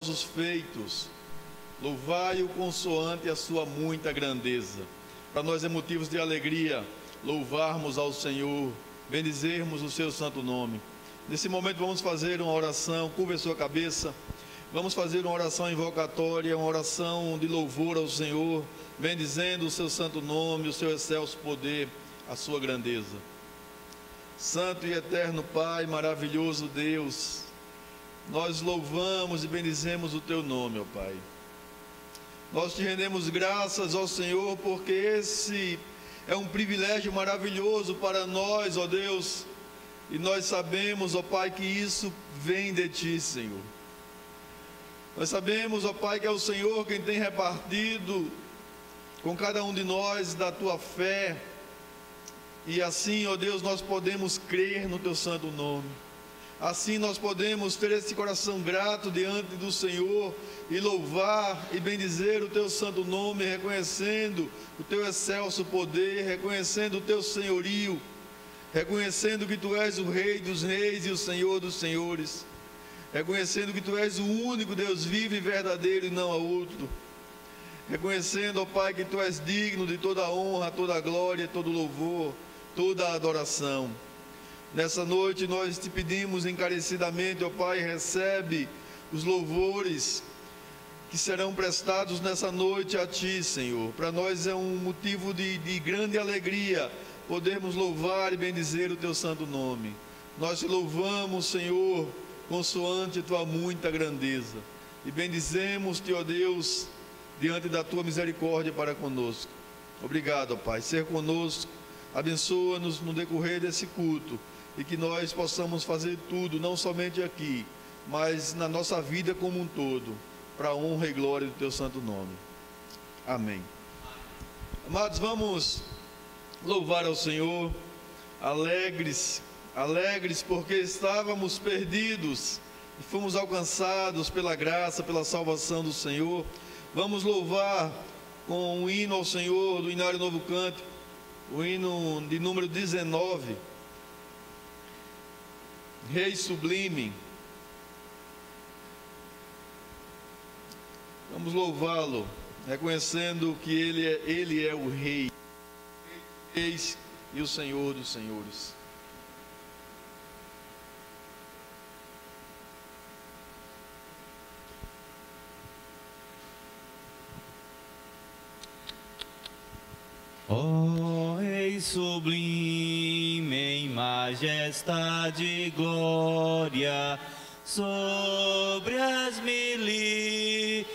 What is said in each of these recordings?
os feitos, louvai-o consoante a sua muita grandeza. Para nós é motivos de alegria louvarmos ao Senhor, bendizermos o seu santo nome. Nesse momento vamos fazer uma oração, curva a sua cabeça, vamos fazer uma oração invocatória, uma oração de louvor ao Senhor, bendizendo o seu santo nome, o seu excelso poder, a sua grandeza. Santo e eterno Pai, maravilhoso Deus, nós louvamos e bendizemos o teu nome, ó Pai. Nós te rendemos graças ao Senhor, porque esse é um privilégio maravilhoso para nós, ó Deus, e nós sabemos, ó Pai, que isso vem de ti, Senhor. Nós sabemos, ó Pai, que é o Senhor quem tem repartido com cada um de nós da tua fé, e assim, ó Deus, nós podemos crer no teu santo nome. Assim nós podemos ter esse coração grato diante do Senhor e louvar e bendizer o teu santo nome, reconhecendo o teu excelso poder, reconhecendo o teu senhorio, reconhecendo que tu és o Rei dos reis e o Senhor dos senhores, reconhecendo que tu és o único Deus vivo e verdadeiro e não há outro, reconhecendo, ó Pai, que tu és digno de toda a honra, toda a glória, todo o louvor, toda a adoração. Nessa noite nós te pedimos encarecidamente, ó Pai, recebe os louvores que serão prestados nessa noite a ti, Senhor. Para nós é um motivo de grande alegria podermos louvar e bendizer o teu santo nome. Nós te louvamos, Senhor, consoante tua muita grandeza, e bendizemos-te, ó Deus, diante da tua misericórdia para conosco. Obrigado, ó Pai, ser conosco, abençoa-nos no decorrer desse culto, e que nós possamos fazer tudo, não somente aqui, mas na nossa vida como um todo, para a honra e glória do teu santo nome. Amém. Amados, vamos louvar ao Senhor, alegres porque estávamos perdidos e fomos alcançados pela graça, pela salvação do Senhor. Vamos louvar com um hino ao Senhor do Inário Novo Canto, o hino de número 19, Rei Sublime. Vamos louvá-lo, reconhecendo que Ele é o Rei dos reis e o Senhor dos senhores. Ó Rei sublime em majestade e glória, sobre as milícias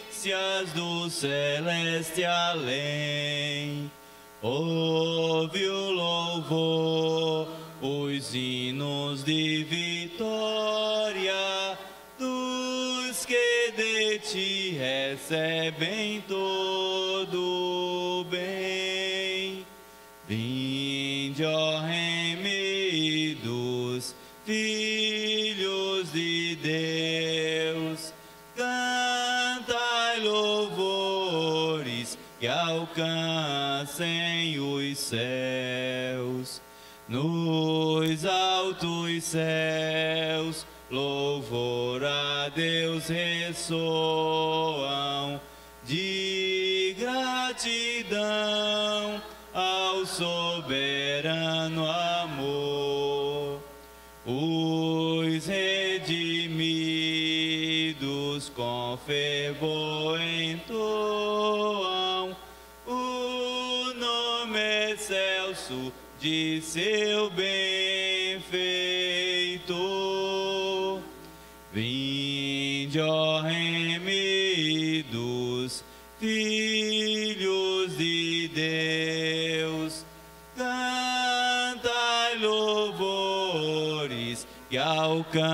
do celeste além, ouve o louvor, os hinos de vitória, dos que de ti recebem todo o bem. Vinde, ó remidos, filhos de Deus, cantai louvores que alcancem os céus. Nos altos céus, louvor a Deus ressoam, de gratidão ao soberano amor. Os redimidos com fervor entoam o nome excelso de seu benfeitor. Vinde, ó remidos, filhos de Deus, cantai louvores que alcancem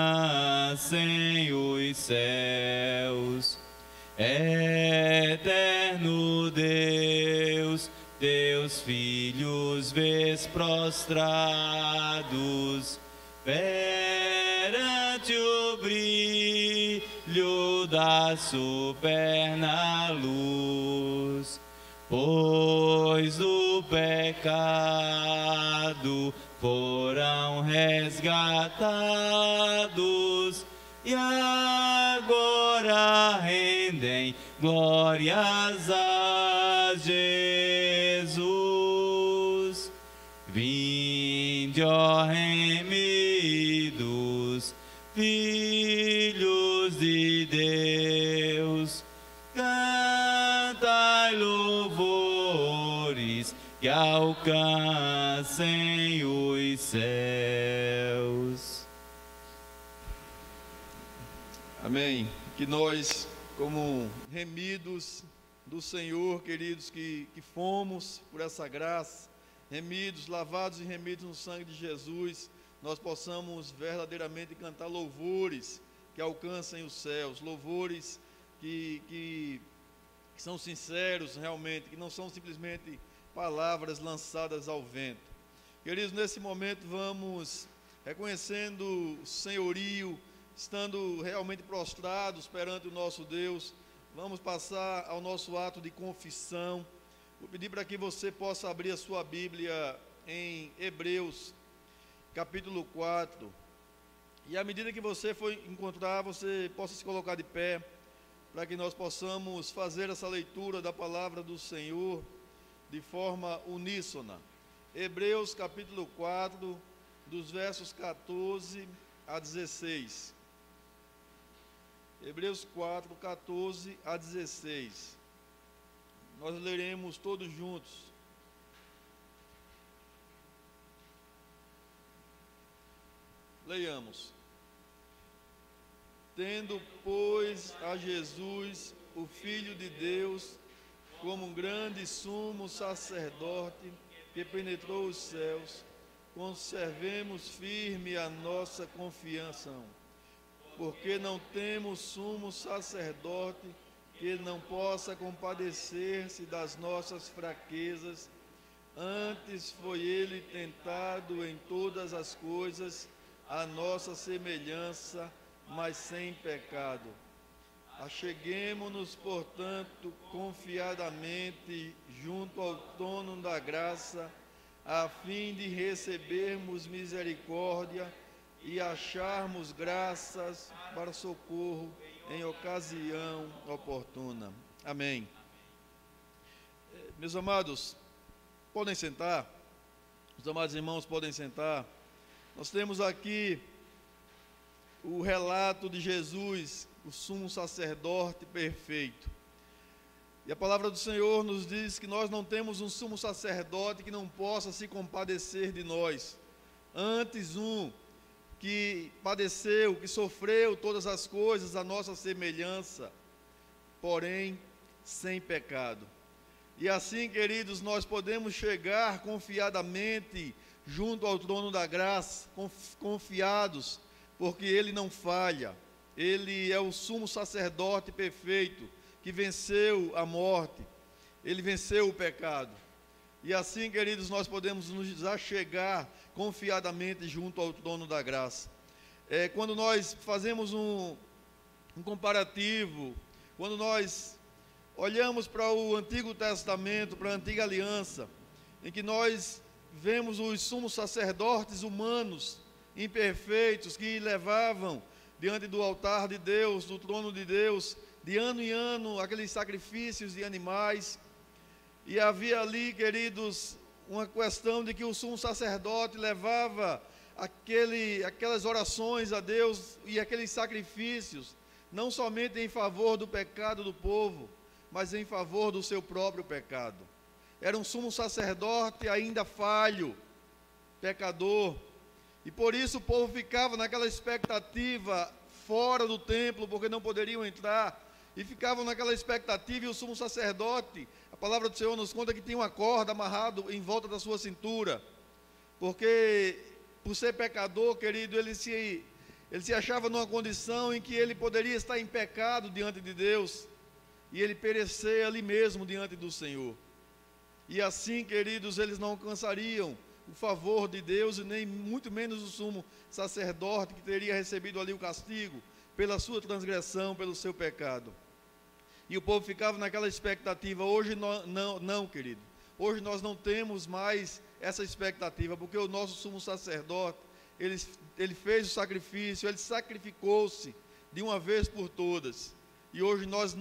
os céus. Eterno Deus, teus filhos vês prostrados perante o brilho da superna luz, pois do pecado foram resgatados e agora rendem glórias a Jesus. Vinde, ó remidos, filhos de Deus, cantai louvores que alcancem os céus. Amém. Que nós, como remidos do Senhor, queridos, que fomos por essa graça, remidos, lavados e remidos no sangue de Jesus, nós possamos verdadeiramente cantar louvores que alcancem os céus, louvores que são sinceros realmente, que não são simplesmente palavras lançadas ao vento. Queridos, nesse momento vamos reconhecendo o senhorio, estando realmente prostrados perante o nosso Deus, vamos passar ao nosso ato de confissão. Vou pedir para que você possa abrir a sua Bíblia em Hebreus, capítulo 4. E à medida que você for encontrar, você possa se colocar de pé, para que nós possamos fazer essa leitura da palavra do Senhor de forma uníssona. Hebreus, capítulo 4, dos versos 14 a 16. Hebreus 4, 14 a 16. Nós leremos todos juntos. Leiamos. Tendo, pois, a Jesus, o Filho de Deus, como um grande sumo sacerdote que penetrou os céus, conservemos firme a nossa confiança, porque não temos sumo sacerdote que não possa compadecer-se das nossas fraquezas, antes foi ele tentado em todas as coisas, a nossa semelhança, mas sem pecado. Acheguemo-nos, portanto, confiadamente junto ao trono da graça, a fim de recebermos misericórdia e acharmos graças para socorro em ocasião oportuna. Amém. Meus amados, podem sentar. Os amados irmãos podem sentar. Nós temos aqui o relato de Jesus, o sumo sacerdote perfeito. E a palavra do Senhor nos diz que nós não temos um sumo sacerdote que não possa se compadecer de nós. Antes um que padeceu, que sofreu todas as coisas, a nossa semelhança, porém sem pecado. E assim, queridos, nós podemos chegar confiadamente junto ao trono da graça, confiados, porque Ele não falha. Ele é o sumo sacerdote perfeito, que venceu a morte, Ele venceu o pecado. E assim, queridos, nós podemos nos achegar confiadamente junto ao trono da graça. Quando nós fazemos um comparativo, quando nós olhamos para o Antigo Testamento, para a Antiga Aliança, em que nós vemos os sumos sacerdotes humanos, imperfeitos, que levavam diante do altar de Deus, do trono de Deus, de ano em ano, aqueles sacrifícios de animais. E havia ali, queridos, uma questão de que o sumo sacerdote levava aquelas orações a Deus e aqueles sacrifícios, não somente em favor do pecado do povo, mas em favor do seu próprio pecado. Era um sumo sacerdote ainda falho, pecador, e por isso o povo ficava naquela expectativa fora do templo, porque não poderiam entrar, e ficavam naquela expectativa, e o sumo sacerdote, a palavra do Senhor nos conta que tinha uma corda amarrada em volta da sua cintura, porque por ser pecador, querido, ele se achava numa condição em que ele poderia estar em pecado diante de Deus, e ele perecer ali mesmo diante do Senhor. E assim, queridos, eles não alcançariam o favor de Deus, e nem muito menos o sumo sacerdote, que teria recebido ali o castigo pela sua transgressão, pelo seu pecado. E o povo ficava naquela expectativa. Hoje não, querido. Hoje nós não temos mais essa expectativa, porque o nosso sumo sacerdote, ele fez o sacrifício, ele sacrificou-se de uma vez por todas. E hoje nós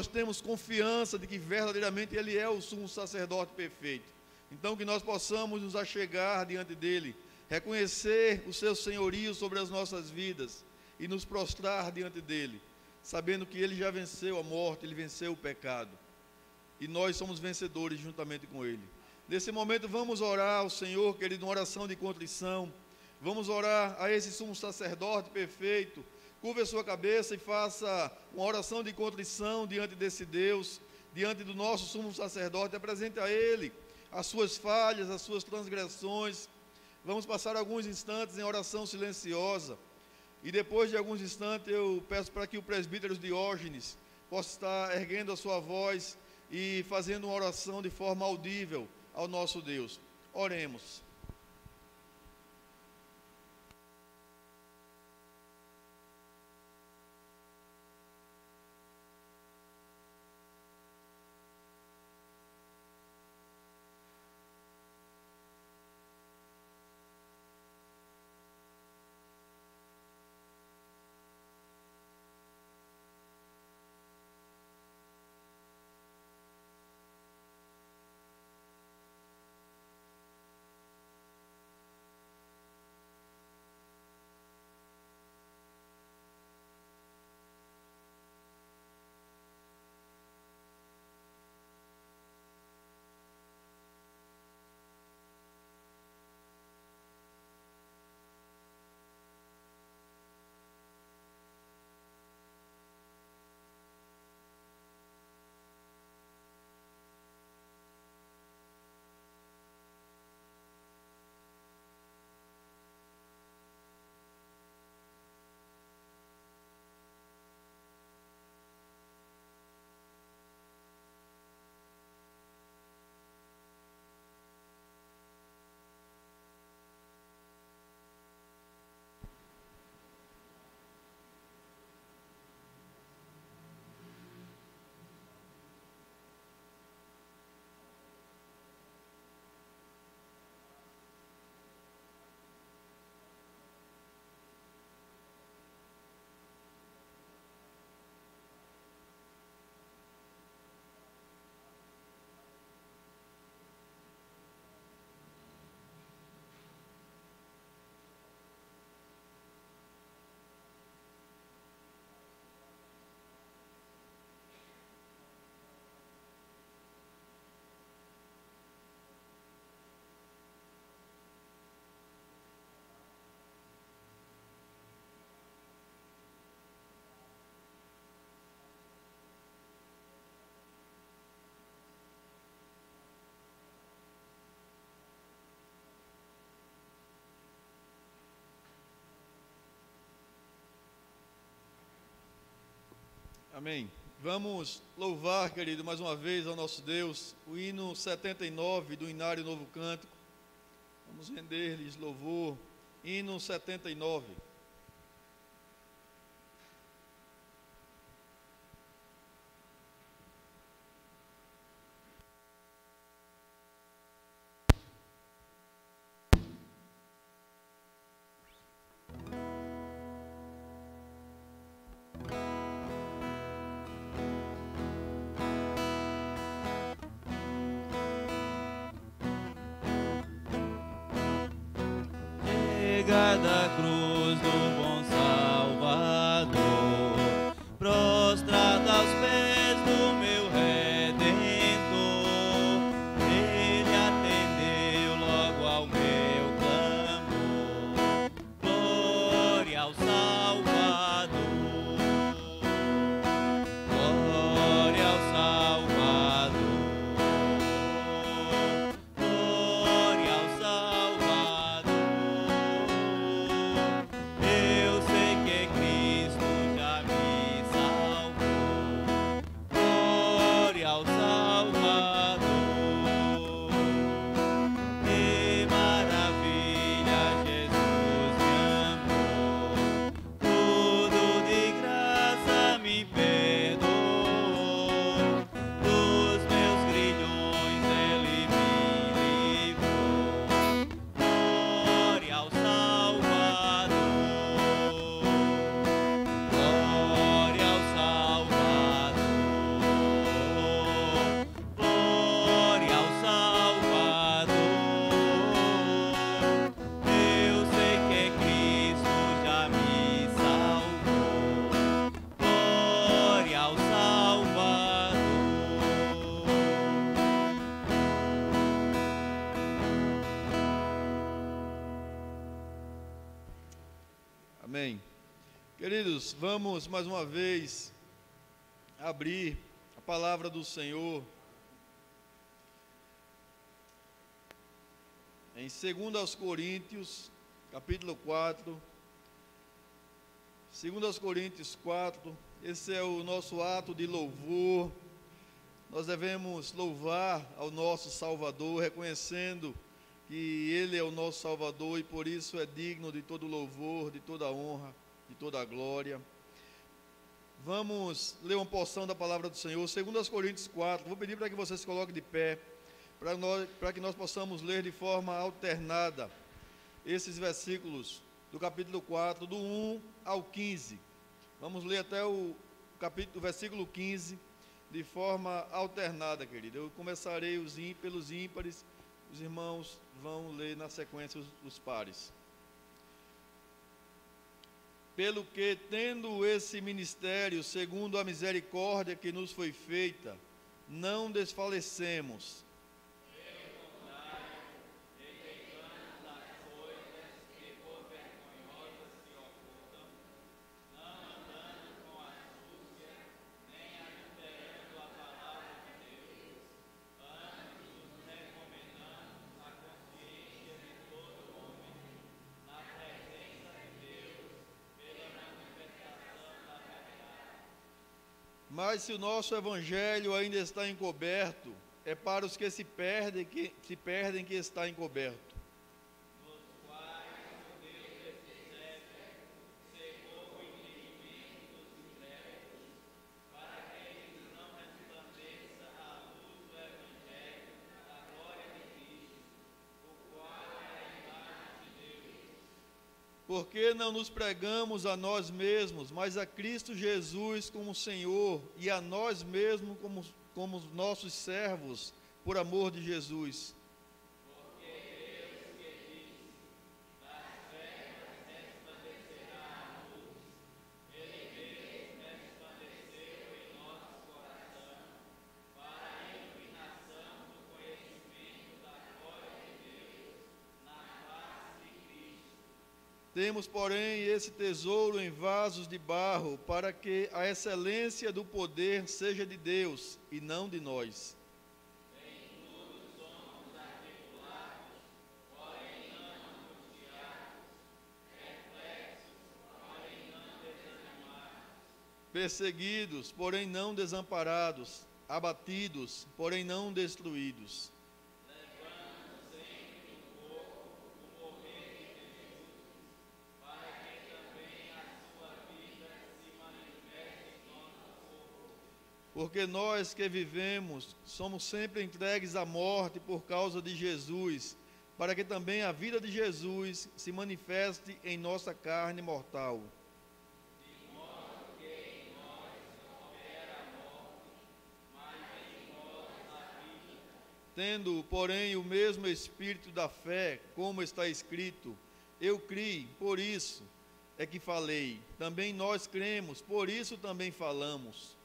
temos confiança de que verdadeiramente Ele é o sumo sacerdote perfeito. Então que nós possamos nos achegar diante dEle, reconhecer o seu senhorio sobre as nossas vidas e nos prostrar diante dEle, sabendo que Ele já venceu a morte, Ele venceu o pecado. E nós somos vencedores juntamente com Ele. Nesse momento vamos orar ao Senhor, querido, uma oração de contrição. Vamos orar a esse sumo sacerdote perfeito. Curva a sua cabeça e faça uma oração de contrição diante desse Deus, diante do nosso sumo sacerdote. Apresente a Ele as suas falhas, as suas transgressões. Vamos passar alguns instantes em oração silenciosa. E depois de alguns instantes eu peço para que o presbítero Diógenes possa estar erguendo a sua voz e fazendo uma oração de forma audível ao nosso Deus. Oremos. Amém. Vamos louvar, querido, mais uma vez ao nosso Deus, o hino 79 do Inário Novo Cântico. Vamos render-lhes louvor. Hino 79. Da cruz do bom Salvador, prostrado aos pés do meu Redentor, Ele atendeu logo ao meu clamor. Glória ao Salvador, glória ao Salvador, glória ao Salvador. Amém. Queridos, vamos mais uma vez abrir a palavra do Senhor em 2 Coríntios, capítulo 4. 2 Coríntios 4, esse é o nosso ato de louvor. Nós devemos louvar ao nosso Salvador, reconhecendo que Ele é o nosso Salvador e por isso é digno de todo louvor, de toda honra, de toda glória. Vamos ler uma porção da palavra do Senhor, 2 Coríntios 4. Vou pedir para que vocês se coloquem de pé, para que nós possamos ler de forma alternada esses versículos do capítulo 4, do 1 ao 15. Vamos ler até o versículo 15 de forma alternada, querido. Eu começarei pelos ímpares, os irmãos vão ler na sequência os pares. Pelo que, tendo esse ministério, segundo a misericórdia que nos foi feita, não desfalecemos. Mas se o nosso evangelho ainda está encoberto, é para os que se perdem que está encoberto. Nos quais o Deus cegou o entendimento dos incrédulos, para que eles não resplandeça a luz do evangelho da glória de Cristo, o qual é a imagem de Deus. Porque não nos pregamos a nós mesmos, mas a Cristo Jesus como Senhor, e a nós mesmos como nossos servos, por amor de Jesus. Porque Deus que disse, das trevas resplandecerá a luz, Ele mesmo resplandeceu em nosso coração, para a iluminação do conhecimento da glória de Deus, na face de Cristo. Temos, porém, esse tesouro em vasos de barro, para que a excelência do poder seja de Deus e não de nós. Em tudo somos atribulados, porém não angustiados, perplexos, porém não desanimados, perseguidos, porém não desamparados, abatidos, porém não destruídos. Porque nós que vivemos, somos sempre entregues à morte por causa de Jesus, para que também a vida de Jesus se manifeste em nossa carne mortal. De modo que em nós opera a morte, mas em nós a vida. Tendo, porém, o mesmo espírito da fé, como está escrito, eu criei, por isso é que falei. Também nós cremos, por isso também falamos.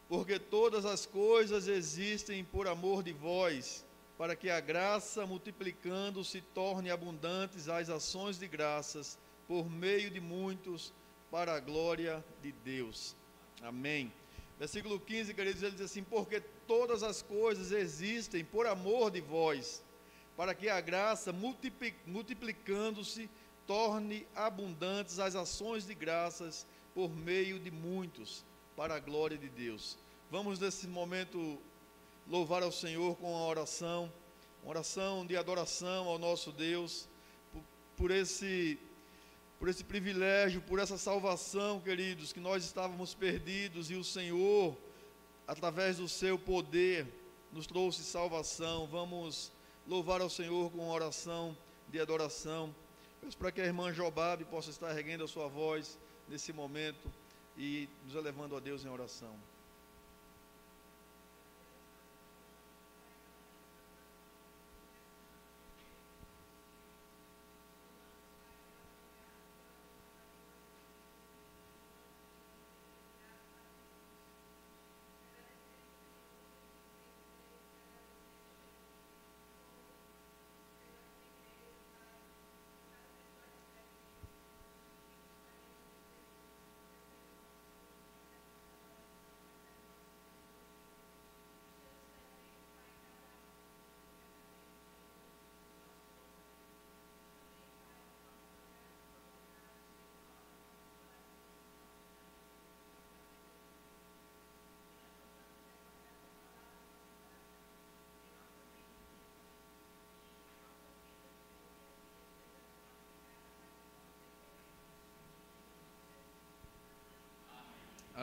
Porque todas as coisas existem por amor de vós, para que a graça, multiplicando, se torne abundantes as ações de graças, por meio de muitos, para a glória de Deus. Amém. Versículo 15, queridos, ele diz assim: porque todas as coisas existem por amor de vós, para que a graça, multiplicando-se, torne abundantes as ações de graças, por meio de muitos, para a glória de Deus. Vamos nesse momento louvar ao Senhor com uma oração de adoração ao nosso Deus, por esse privilégio, por essa salvação, queridos, que nós estávamos perdidos e o Senhor, através do seu poder, nos trouxe salvação. Vamos louvar ao Senhor com uma oração de adoração. Peço para que a irmã Jobabe possa estar erguendo a sua voz nesse momento e nos elevando a Deus em oração.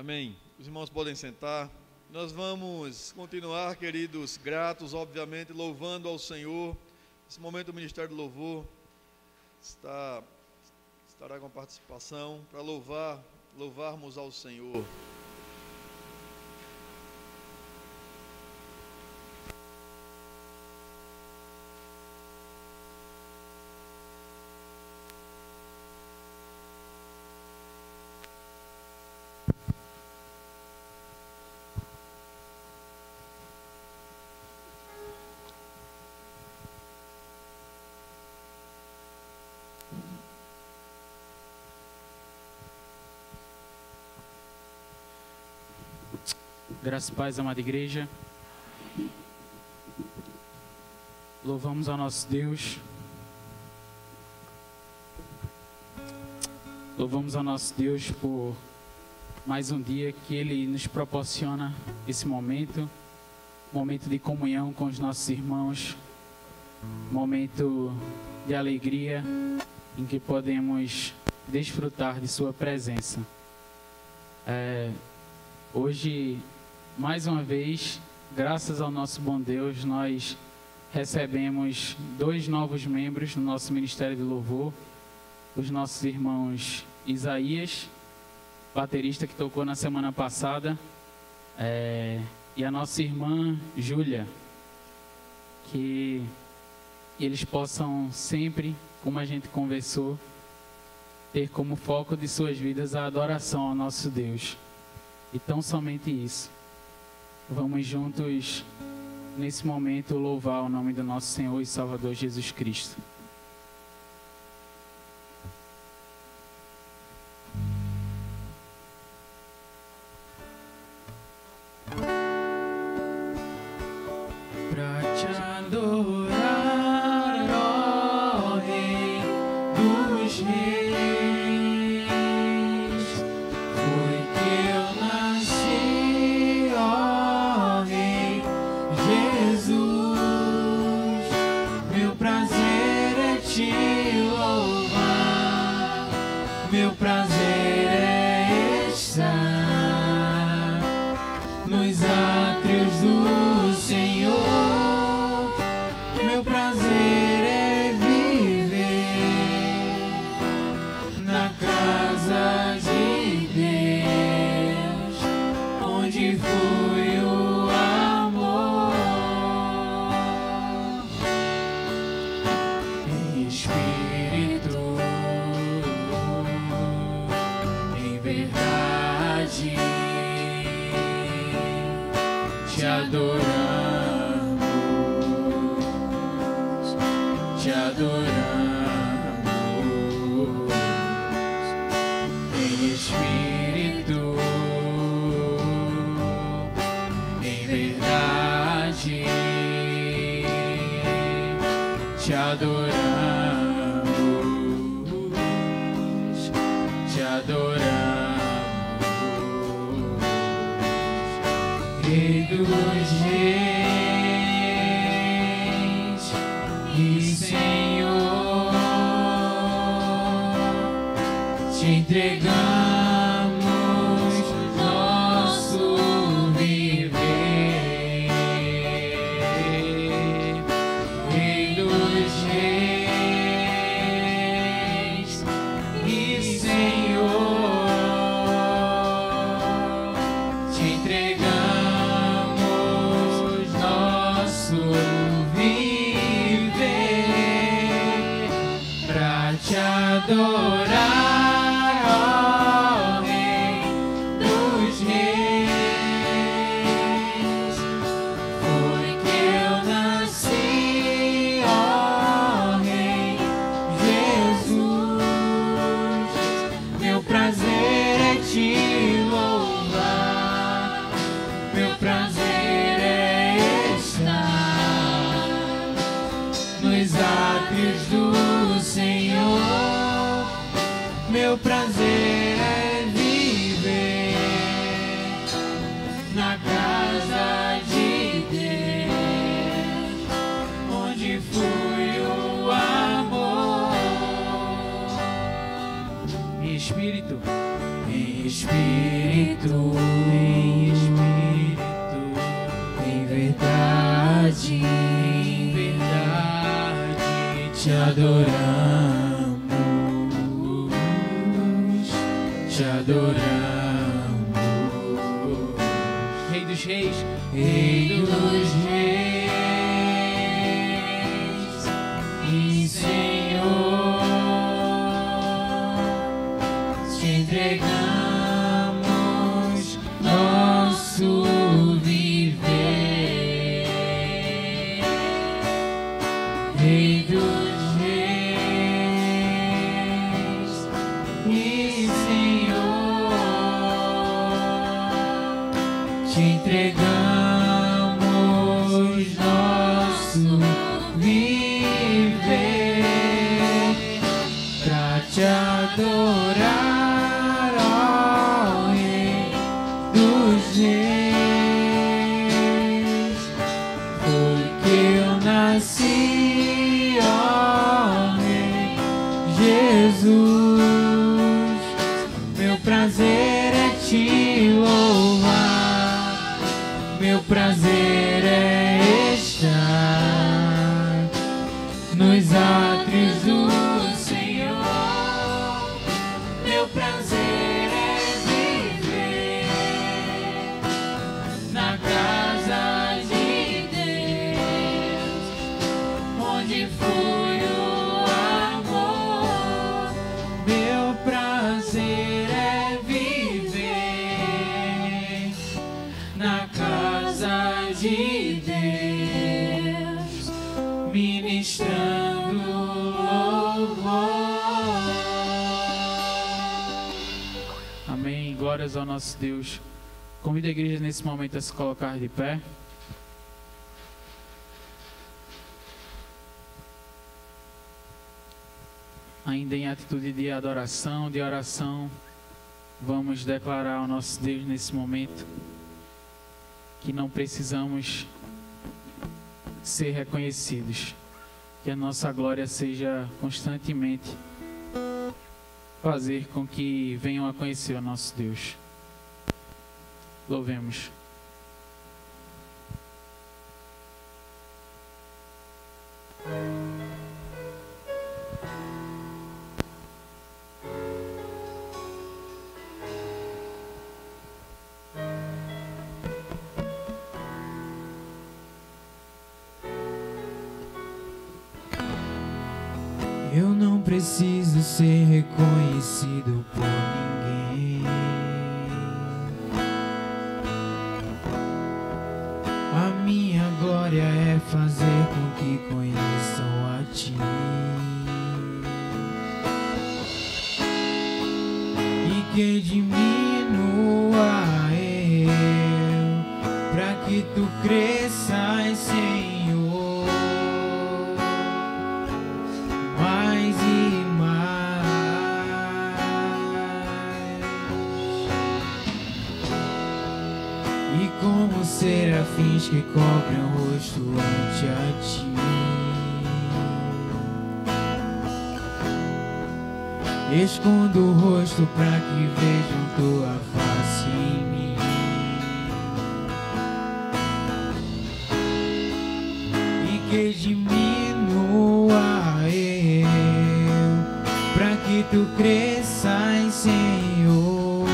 Amém. Os irmãos podem sentar. Nós vamos continuar, queridos, gratos, obviamente, louvando ao Senhor. Nesse momento o Ministério do Louvor estará com participação para louvarmos ao Senhor. Graças e paz, amada igreja. Louvamos ao nosso Deus. Louvamos ao nosso Deus por mais um dia que Ele nos proporciona esse momento de comunhão com os nossos irmãos, momento de alegria em que podemos desfrutar de Sua presença. Hoje, mais uma vez, graças ao nosso bom Deus, nós recebemos 2 novos membros no nosso Ministério de Louvor, os nossos irmãos Isaías, baterista que tocou na semana passada, e a nossa irmã Júlia, que eles possam sempre, como a gente conversou, ter como foco de suas vidas a adoração ao nosso Deus. E tão somente isso. Vamos juntos, nesse momento, louvar o nome do nosso Senhor e Salvador Jesus Cristo. Pra te adorar, ó Rei dos Reis, foi que eu nasci, ó Rei Jesus. Meu prazer é te louvar, meu prazer é estar nos átrios do Senhor. Meu prazer é viver na casa de Deus, onde flui o amor. Espírito, em verdade, te adoramos, te adoramos. Em espírito, em verdade, te adoramos, te adoramos. Rei dos reis e Senhor, te entregamos nosso viver. Rei dos reis e Senhor, te entregamos nosso viver pra te adorar, ó Rei dos reis. Foi que eu nasci, ó Rei Jesus. Meu prazer é te louvar, meu prazer é estar nos átrios do Senhor. Meu prazer é viver na casa de Deus, onde flui o amor. Em espírito, em espírito, em verdade, te adoramos, te adoramos. Rei dos reis, Rei dos reis e Senhor, te entregamos nosso viver. Rei dos reis e Senhor, te entregamos nosso viver pra te adorar, ó Rei dos reis. Porque eu nasci, ó Rei Jesus, meu prazer é te louvar, meu prazer é estar nos átrios do Senhor, meu prazer é viver na casa de Deus, onde flui o amor. Meu prazer é viver na casa de Deus, ministrando louvor. Amém. Glórias ao nosso Deus. Convido a igreja nesse momento a se colocar de pé. Ainda em atitude de adoração, de oração, vamos declarar ao nosso Deus nesse momento que não precisamos ser reconhecidos, que a nossa glória seja constantemente fazer com que venham a conhecer o nosso Deus. Louvemos. Eu não preciso ser reconhecido por ninguém. A minha glória é fazer com que conheçam a Ti. E que diminua eu, pra que Tu cresças, Senhor. Mais e mais. E como serafins que cobrem o rosto ante a Ti, escondo o rosto pra que vejam Tua face em mim. E que diminua eu, pra que Tu cresças, Senhor.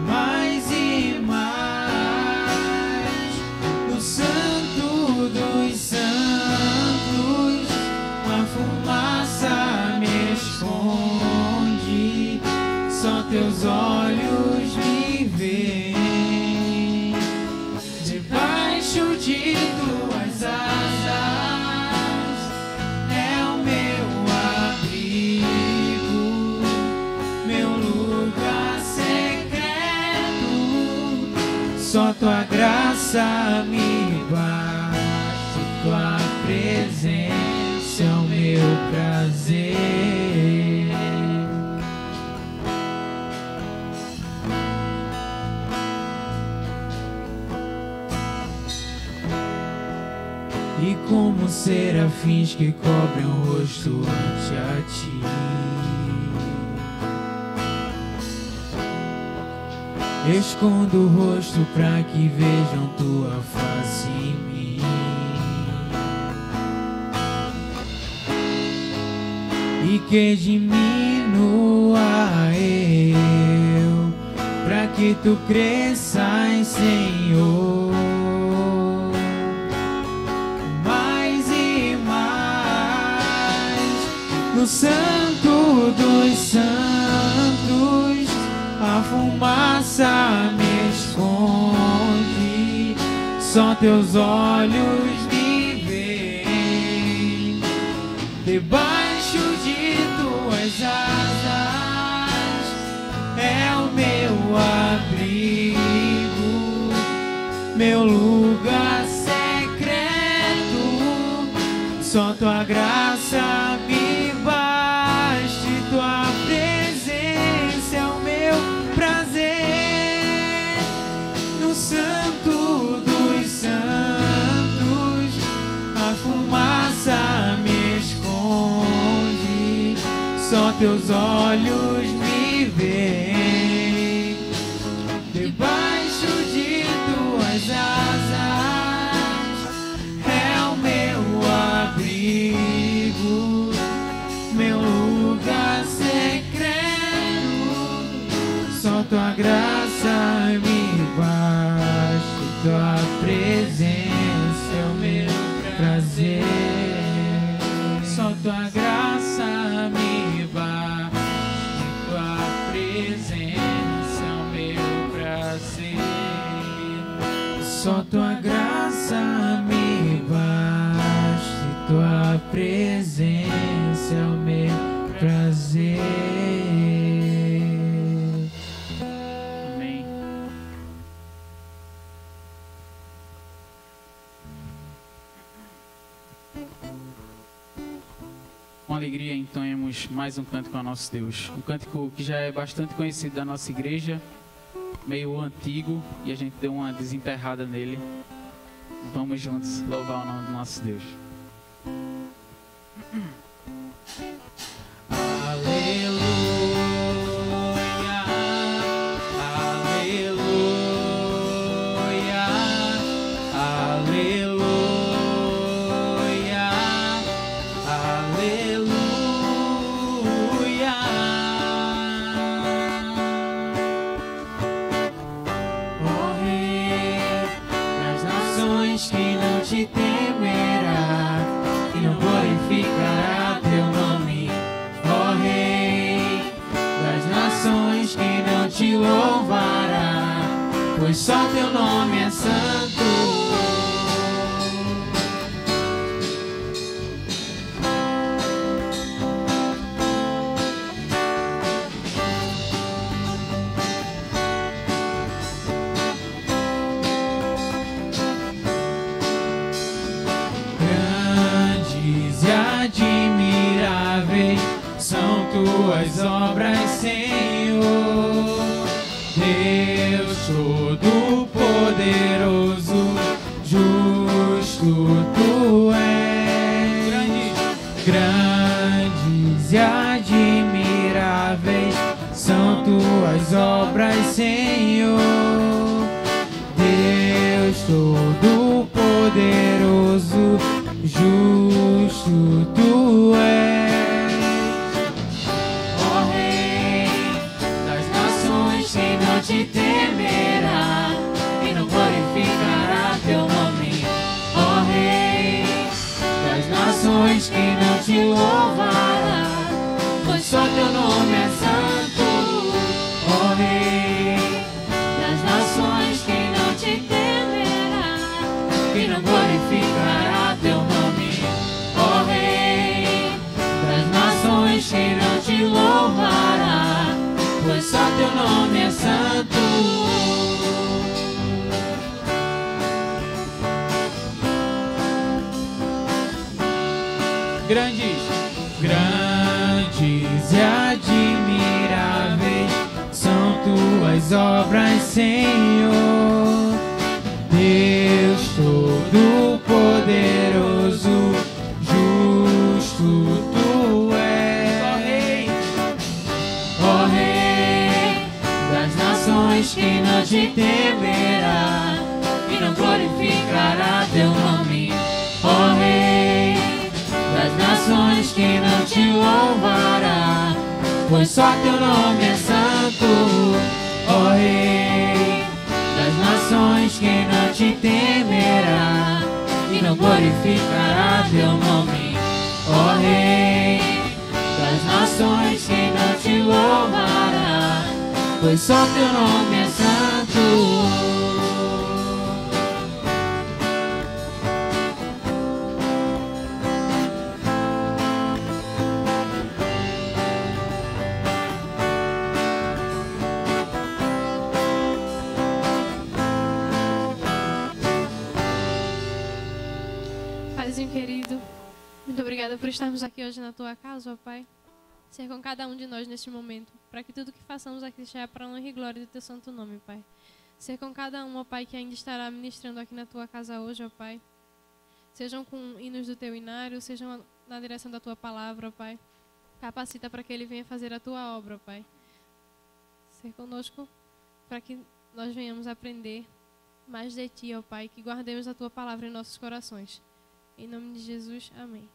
Mais e mais, no Santo dos Santos, a fumaça me esconde, só Teus olhos me veem. Debaixo de Tuas asas é o meu abrigo, meu lugar secreto. Só Tua graça me basta, Tua presença é o meu prazer. E como serafins que cobrem o rosto ante a Ti, Escondo o rosto pra que vejam tua face em mim. E que diminua eu, pra que tu cresças, Senhor. Mais e mais, no Santo dos Santos, a fumaça me esconde, só teus olhos me veem. Debaixo de tuas asas é o meu abrigo, meu lugar secreto. Só tua graça me basta, tua presença é o meu prazer. No Santo dos Santos, a fumaça me esconde, só teus olhos me veem. Debaixo de tuas asas é o meu abrigo, meu lugar secreto. Só tua graça me basta, tua presença é o meu prazer. Só tua graça me basta, tua presença é o meu prazer. Só tua graça me basta, tua presença é o meu prazer. Amém. Com alegria entoemos mais um cântico ao nosso Deus. Um cântico que já é bastante conhecido da nossa igreja, meio antigo, e a gente deu uma desenterrada nele. Vamos juntos louvar o nome do nosso Deus. Que não te temerá e não glorificará teu nome, ó Rei das nações, que não te louvará, pois só teu nome é santo. São tuas obras, Senhor, Deus Todo-Poderoso, justo tu és. Grandes e admiráveis são tuas obras, Senhor, Deus Todo-Poderoso, justo tu és. Te temerá e não glorificará teu nome, ó Rei das nações, que não te louvará, pois só teu nome é santo, ó Rei das nações, que não te temerá e não glorificará teu nome, ó Rei das nações, que não te louvará, pois só teu nome é santo. Grandes e admiráveis são tuas obras, Senhor, Deus Todo-Poderoso, justo tu és, ó Rei das nações, que não te temerá e não glorificará teu nome, ó Rei das nações, que não te louvará, pois só teu nome é santo, ó Rei das nações, que não te temerá e não glorificará teu nome, ó Rei das nações, que não te louvará, pois só teu nome é santo. Paizinho querido, muito obrigada por estarmos aqui hoje na tua casa, ó Pai. Ser com cada um de nós neste momento, para que tudo que façamos aqui seja para a honra e glória do teu santo nome, Pai. Ser com cada um, ó Pai, que ainda estará ministrando aqui na tua casa hoje, ó Pai. Sejam com hinos do teu inário, sejam na direção da tua palavra, ó Pai. Capacita para que ele venha fazer a tua obra, ó Pai. Ser conosco para que nós venhamos aprender mais de ti, ó Pai, que guardemos a tua palavra em nossos corações. Em nome de Jesus, amém.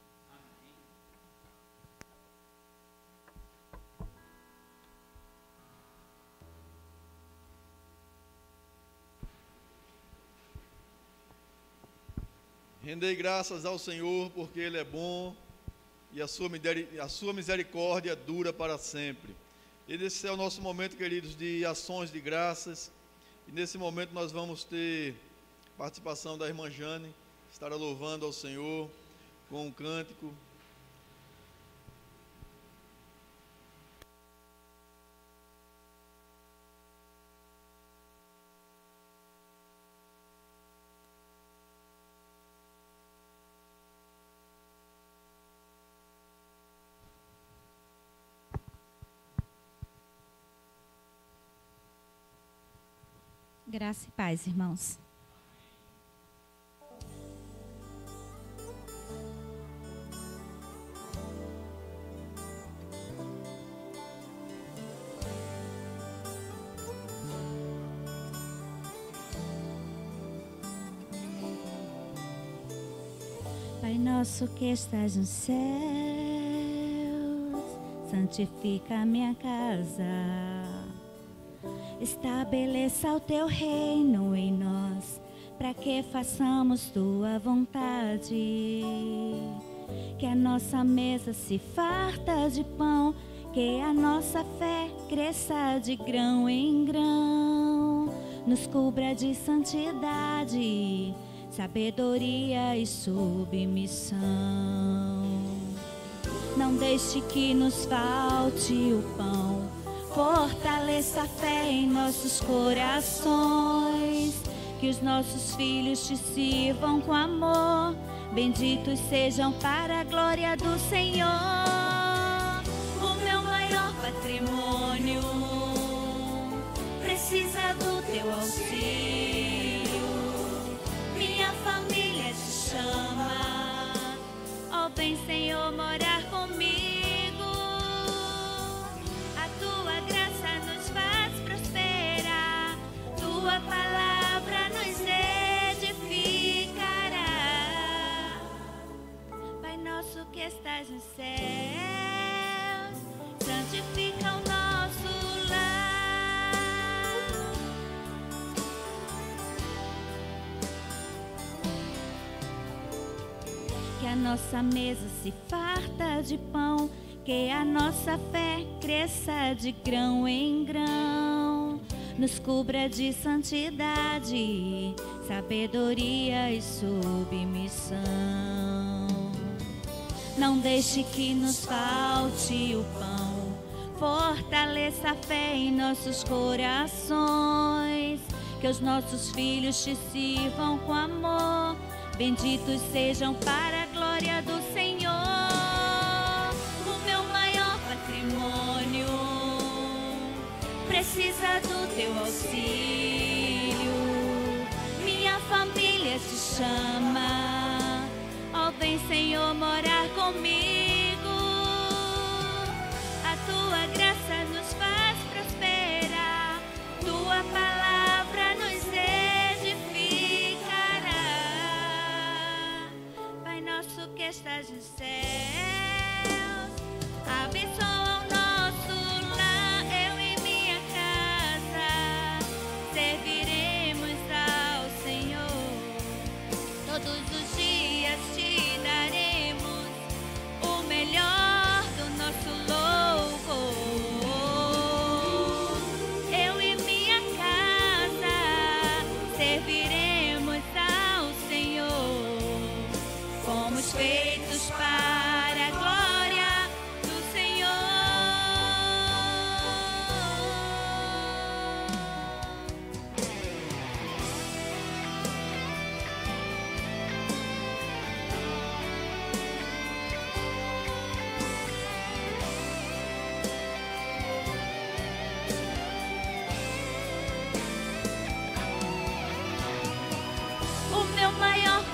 Rendei graças ao Senhor, porque Ele é bom e a sua misericórdia dura para sempre. E esse é o nosso momento, queridos, de ações de graças. E nesse momento nós vamos ter participação da irmã Jane, que estará louvando ao Senhor com um cântico. Graça e paz, irmãos. Pai nosso que estás nos céus, santifica a minha casa. Estabeleça o teu reino em nós, para que façamos tua vontade. Que a nossa mesa se farta de pão, que a nossa fé cresça de grão em grão. Nos cubra de santidade, sabedoria e submissão. Não deixe que nos falte o pão, fortaleça a fé em nossos corações, que os nossos filhos te sirvam com amor, benditos sejam para a glória do Senhor. O meu maior patrimônio precisa do teu auxílio, minha família te chama, ó vem Senhor morar comigo. Tua palavra nos edificará. Pai nosso que estás nos céus, santifica o nosso lar. Que a nossa mesa se farta de pão, que a nossa fé cresça de grão em grão. Nos cubra de santidade, sabedoria e submissão. Não deixe que nos falte o pão, fortaleça a fé em nossos corações, que os nossos filhos te sirvam com amor, benditos sejam para a glória do Senhor. O meu maior patrimônio precisa do teu auxílio, minha família te chama, ó vem Senhor morar comigo. A tua graça nos faz prosperar, tua palavra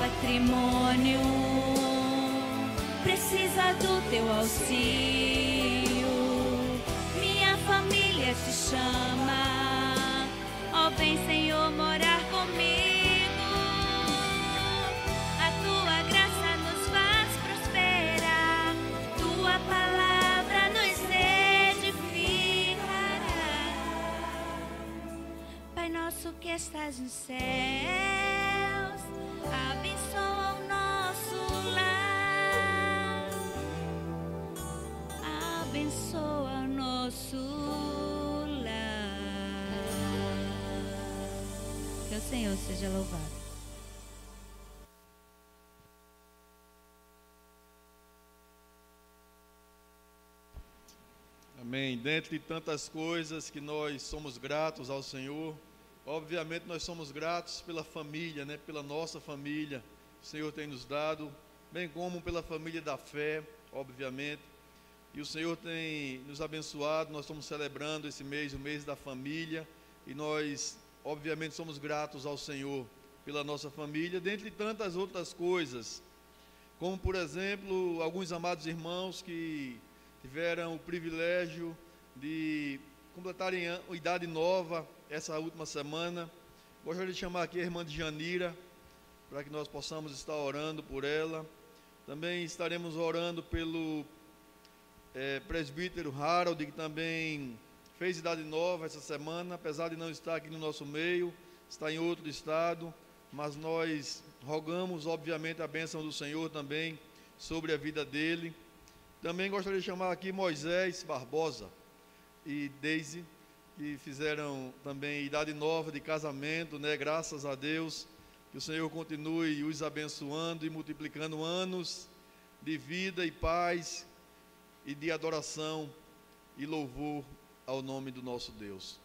patrimônio precisa do teu auxílio. Minha família te chama, ó vem Senhor morar comigo. A tua graça nos faz prosperar, tua palavra nos edificará. Pai nosso que estás nos céus, abençoa o nosso lar, abençoa o nosso lar. Que o Senhor seja louvado. Amém. Dentre tantas coisas que nós somos gratos ao Senhor, obviamente nós somos gratos pela família, né? Pela nossa família, o Senhor tem nos dado, bem como pela família da fé, obviamente. E o Senhor tem nos abençoado, nós estamos celebrando esse mês, o mês da família, e nós, obviamente, somos gratos ao Senhor pela nossa família, dentre tantas outras coisas, como, por exemplo, alguns amados irmãos que tiveram o privilégio de completarem a idade nova essa última semana. Gostaria de chamar aqui a irmã de Janira, para que nós possamos estar orando por ela. Também estaremos orando pelo presbítero Harold, que também fez idade nova essa semana, apesar de não estar aqui no nosso meio, está em outro estado, mas nós rogamos, obviamente, a bênção do Senhor também sobre a vida dele. Também gostaria de chamar aqui Moisés Barbosa e Deise, que fizeram também idade nova de casamento, né? Graças a Deus, que o Senhor continue os abençoando e multiplicando anos de vida e paz e de adoração e louvor ao nome do nosso Deus.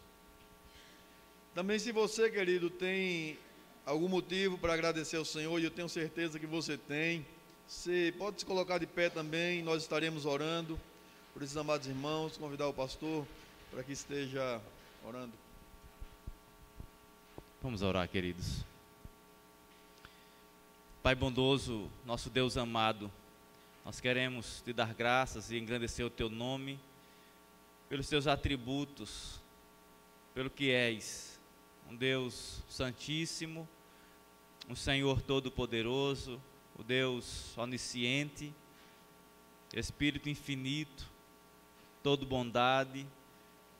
Também, se você, querido, tem algum motivo para agradecer ao Senhor, e eu tenho certeza que você tem, você pode se colocar de pé também, nós estaremos orando por esses amados irmãos, convidar o pastor para que esteja orando. Vamos orar, queridos. Pai bondoso, nosso Deus amado, nós queremos te dar graças e engrandecer o teu nome, pelos teus atributos, pelo que és, um Deus santíssimo, um Senhor todo-poderoso, o Deus onisciente, Espírito infinito, todo bondade.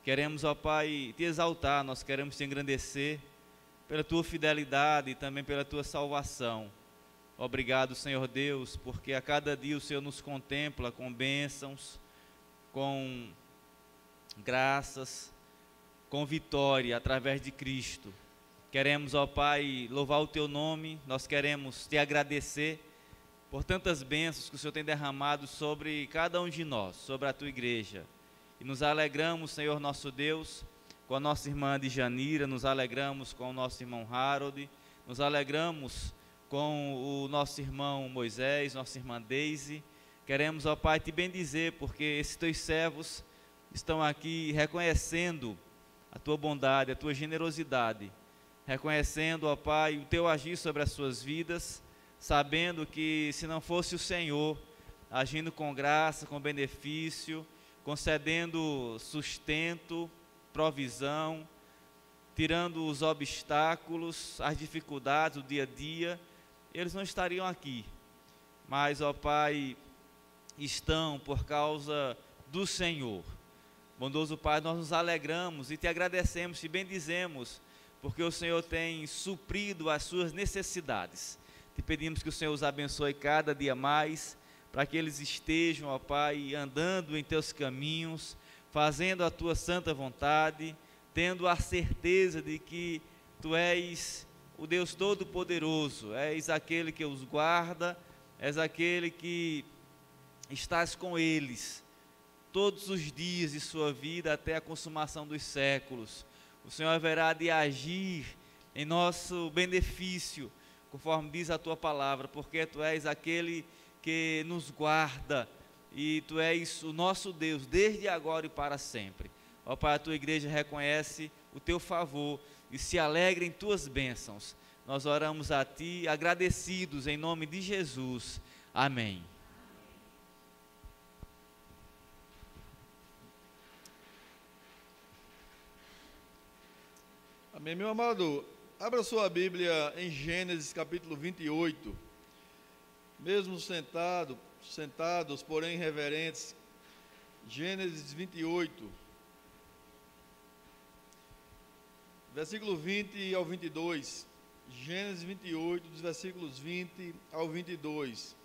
Queremos, ó Pai, te exaltar, nós queremos te engrandecer pela tua fidelidade e também pela tua salvação. Obrigado, Senhor Deus, porque a cada dia o Senhor nos contempla com bênçãos, com graças, com vitória através de Cristo. Queremos, ó Pai, louvar o teu nome, nós queremos te agradecer por tantas bênçãos que o Senhor tem derramado sobre cada um de nós, sobre a tua igreja. E nos alegramos, Senhor nosso Deus, com a nossa irmã de Janira, nos alegramos com o nosso irmão Harold, nos alegramos com o nosso irmão Moisés, nossa irmã Deise. Queremos, ó Pai, te bendizer, porque esses teus servos estão aqui reconhecendo a tua bondade, a tua generosidade, reconhecendo, ó Pai, o teu agir sobre as suas vidas, sabendo que se não fosse o Senhor agindo com graça, com benefício, concedendo sustento, provisão, tirando os obstáculos, as dificuldades do dia a dia, eles não estariam aqui. Mas, ó Pai, estão por causa do Senhor. Bondoso Pai, nós nos alegramos e te agradecemos, te bendizemos, porque o Senhor tem suprido as suas necessidades. Te pedimos que o Senhor os abençoe cada dia mais, para que eles estejam, ó Pai, andando em teus caminhos, fazendo a tua santa vontade, tendo a certeza de que tu és o Deus Todo-Poderoso, és aquele que os guarda, és aquele que estás com eles todos os dias de sua vida até a consumação dos séculos. O Senhor haverá de agir em nosso benefício, conforme diz a tua palavra, porque tu és aquele que nos guarda e tu és o nosso Deus desde agora e para sempre. Ó Pai, a tua igreja reconhece o teu favor e se alegra em tuas bênçãos. Nós oramos a Ti, agradecidos em nome de Jesus. Amém. Amém, meu amado. Abra sua Bíblia em Gênesis capítulo 28. Mesmo sentados, porém reverentes. Gênesis 28. Versículo 20 ao 22. Gênesis 28, dos versículos 20 ao 22.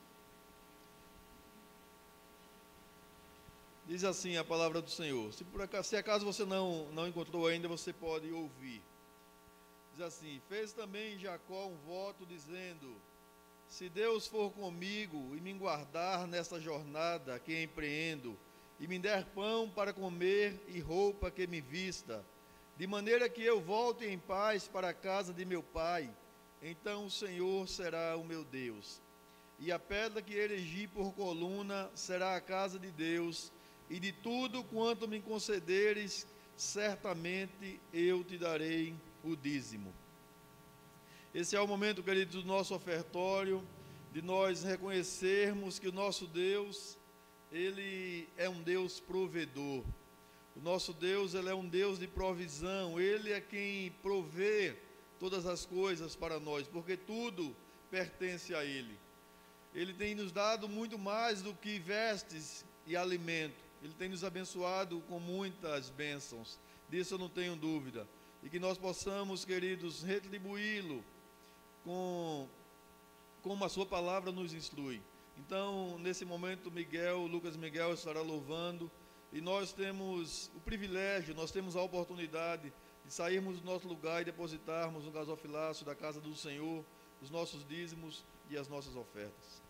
Diz assim a palavra do Senhor. Se acaso você não encontrou ainda, você pode ouvir. Diz assim: fez também Jacó um voto, dizendo: se Deus for comigo e me guardar nesta jornada que empreendo, e me der pão para comer e roupa que me vista, de maneira que eu volte em paz para a casa de meu pai, então o Senhor será o meu Deus. E a pedra que erigi por coluna será a casa de Deus, e de tudo quanto me concederes, certamente eu te darei o dízimo. Esse é o momento, queridos, do nosso ofertório, de nós reconhecermos que o nosso Deus, Ele é um Deus provedor. O nosso Deus, Ele é um Deus de provisão. Ele é quem provê todas as coisas para nós, porque tudo pertence a Ele. Ele tem nos dado muito mais do que vestes e alimento. Ele tem nos abençoado com muitas bênçãos. Disso eu não tenho dúvida. E que nós possamos, queridos, retribuí-lo como a sua palavra nos instrui. Então, nesse momento, Lucas Miguel estará louvando, e nós temos o privilégio, nós temos a oportunidade de sairmos do nosso lugar e depositarmos no gasofilácio da casa do Senhor os nossos dízimos e as nossas ofertas.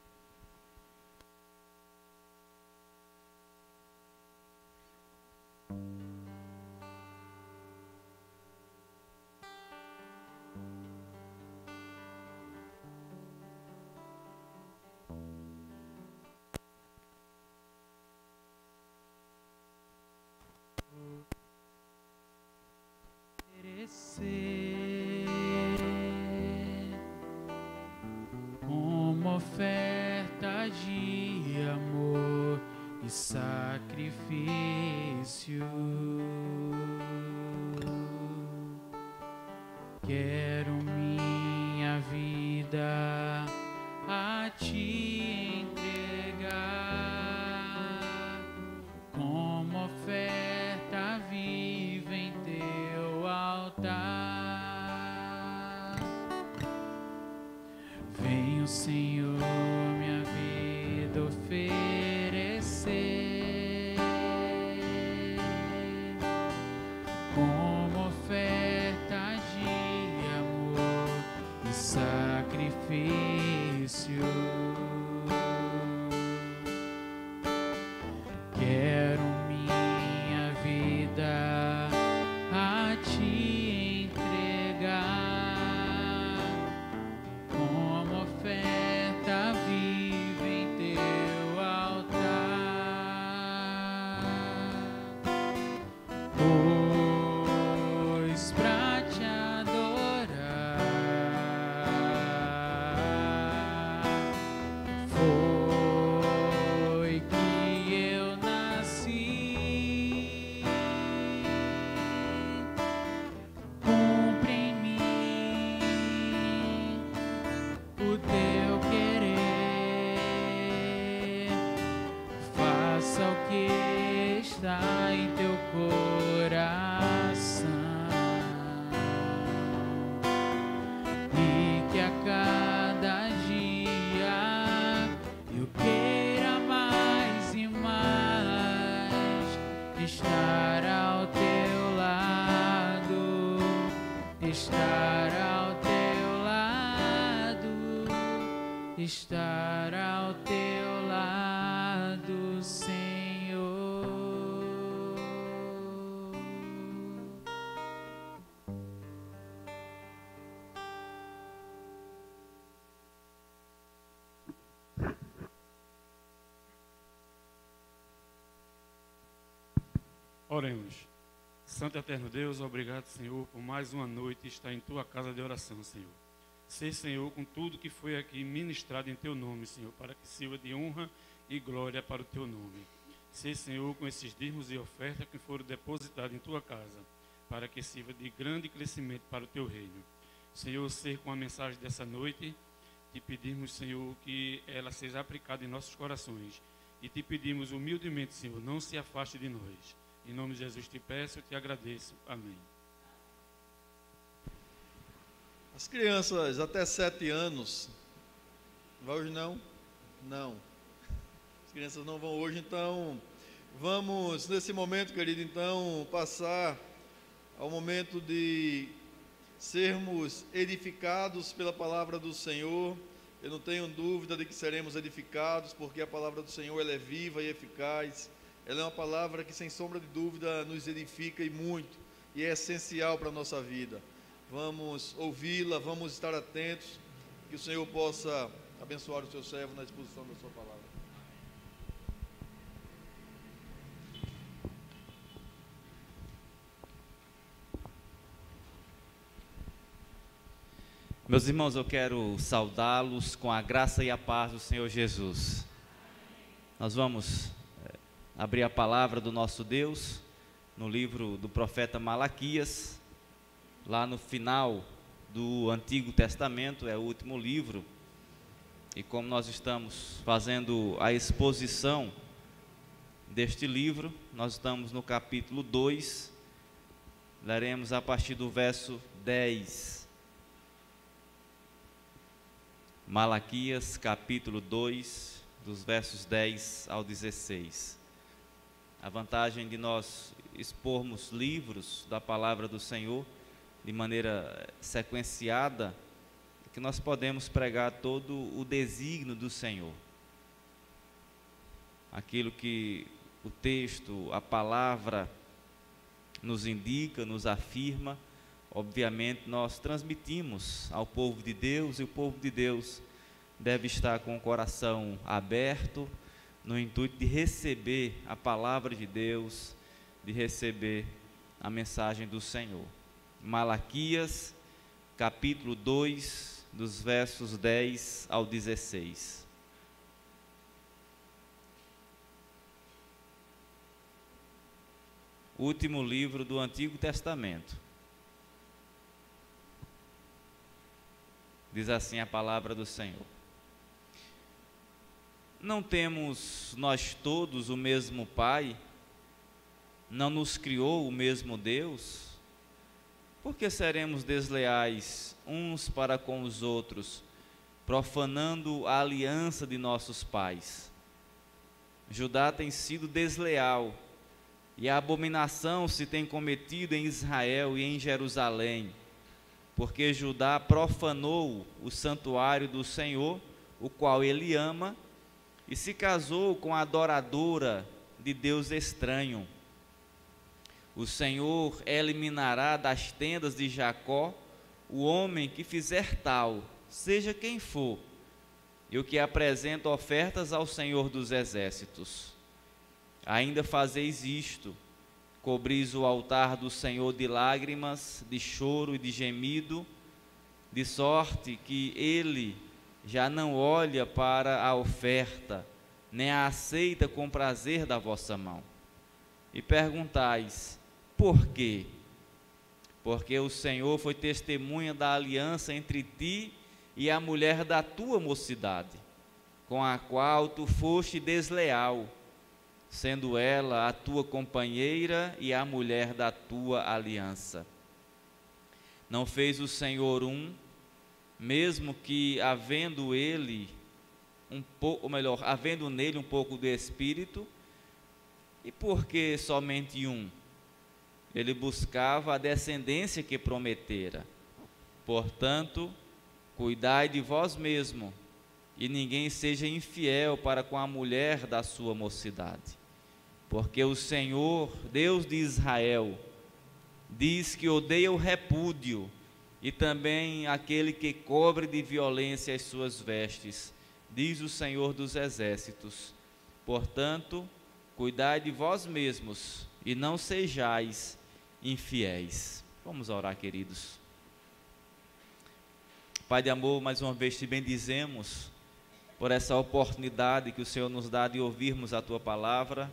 Como oferta de amor e sacrifício, quero minha vida a Ti entregar, como oferta viva em Teu altar. Venho, Senhor, minha vida oferecer, como oferta de amor e sacrifício. Quero minha vida a Ti entregar, como oferta viva em Teu altar. Pois pra Te adorar foi que eu nasci. Cumpre em mim o Teu querer, faça o que está em Teu coração, e que a cada dia eu queira mais e mais estar ao Teu lado, estar ao Teu lado, estar ao Teu lado, Senhor. Oremos. Santo e eterno Deus, obrigado, Senhor, por mais uma noite estar em Tua casa de oração, Senhor. Ser, Senhor, com tudo que foi aqui ministrado em Teu nome, Senhor, para que sirva de honra e glória para o Teu nome. Ser, Senhor, com esses dízimos e ofertas que foram depositados em Tua casa, para que sirva de grande crescimento para o Teu reino. Senhor, ser com a mensagem dessa noite, te pedimos, Senhor, que ela seja aplicada em nossos corações. E te pedimos humildemente, Senhor, não se afaste de nós. Em nome de Jesus te peço e te agradeço. Amém. As crianças até 7 anos, vai hoje não? Não. As crianças não vão hoje, então vamos, nesse momento, querido, então, passar ao momento de sermos edificados pela palavra do Senhor. Eu não tenho dúvida de que seremos edificados, porque a palavra do Senhor ela é viva e eficaz. Ela é uma palavra que, sem sombra de dúvida, nos edifica e muito, e é essencial para a nossa vida. Vamos ouvi-la, vamos estar atentos, que o Senhor possa abençoar o seu servo na exposição da sua palavra. Meus irmãos, eu quero saudá-los com a graça e a paz do Senhor Jesus. Nós vamos abrir a palavra do nosso Deus no livro do profeta Malaquias, lá no final do Antigo Testamento, é o último livro. E como nós estamos fazendo a exposição deste livro, nós estamos no capítulo 2, leremos a partir do verso 10. Malaquias, capítulo 2, dos versos 10 ao 16. A vantagem de nós expormos livros da palavra do Senhor de maneira sequenciada é que nós podemos pregar todo o desígnio do Senhor. Aquilo que o texto, a palavra nos indica, nos afirma, obviamente nós transmitimos ao povo de Deus, e o povo de Deus deve estar com o coração aberto, no intuito de receber a palavra de Deus, de receber a mensagem do Senhor. Malaquias, capítulo 2, dos versos 10 ao 16. Último livro do Antigo Testamento. Diz assim a palavra do Senhor: não temos nós todos o mesmo Pai? Não nos criou o mesmo Deus? Por que seremos desleais uns para com os outros, profanando a aliança de nossos pais? Judá tem sido desleal, e a abominação se tem cometido em Israel e em Jerusalém, porque Judá profanou o santuário do Senhor, o qual ele ama, e se casou com a adoradora de Deus estranho. O Senhor eliminará das tendas de Jacó o homem que fizer tal, seja quem for, e o que apresenta ofertas ao Senhor dos exércitos. Ainda fazeis isto: cobris o altar do Senhor de lágrimas, de choro e de gemido, de sorte que ele já não olha para a oferta, nem a aceita com prazer da vossa mão. E perguntais: por quê? Porque o Senhor foi testemunha da aliança entre ti e a mulher da tua mocidade, com a qual tu foste desleal, sendo ela a tua companheira e a mulher da tua aliança. Não fez o Senhor mesmo que havendo nele um pouco do Espírito? E por que somente um? Ele buscava a descendência que prometera. Portanto, cuidai de vós mesmo, e ninguém seja infiel para com a mulher da sua mocidade. Porque o Senhor, Deus de Israel, diz que odeia o repúdio, e também aquele que cobre de violência as suas vestes, diz o Senhor dos exércitos. Portanto, cuidai de vós mesmos, e não sejais infiéis. Vamos orar, queridos. Pai de amor, mais uma vez te bendizemos por essa oportunidade que o Senhor nos dá de ouvirmos a Tua palavra,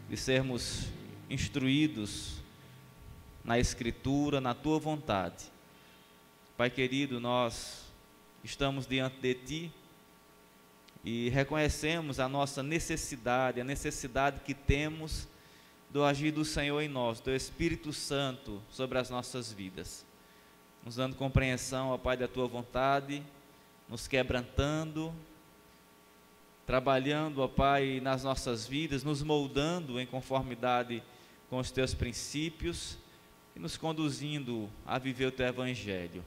de sermos instruídos na Escritura, na Tua vontade. Pai querido, nós estamos diante de Ti e reconhecemos a nossa necessidade, a necessidade que temos do agir do Senhor em nós, do Espírito Santo sobre as nossas vidas, nos dando compreensão, ó Pai, da Tua vontade, nos quebrantando, trabalhando, ó Pai, nas nossas vidas, nos moldando em conformidade com os Teus princípios e nos conduzindo a viver o Teu Evangelho.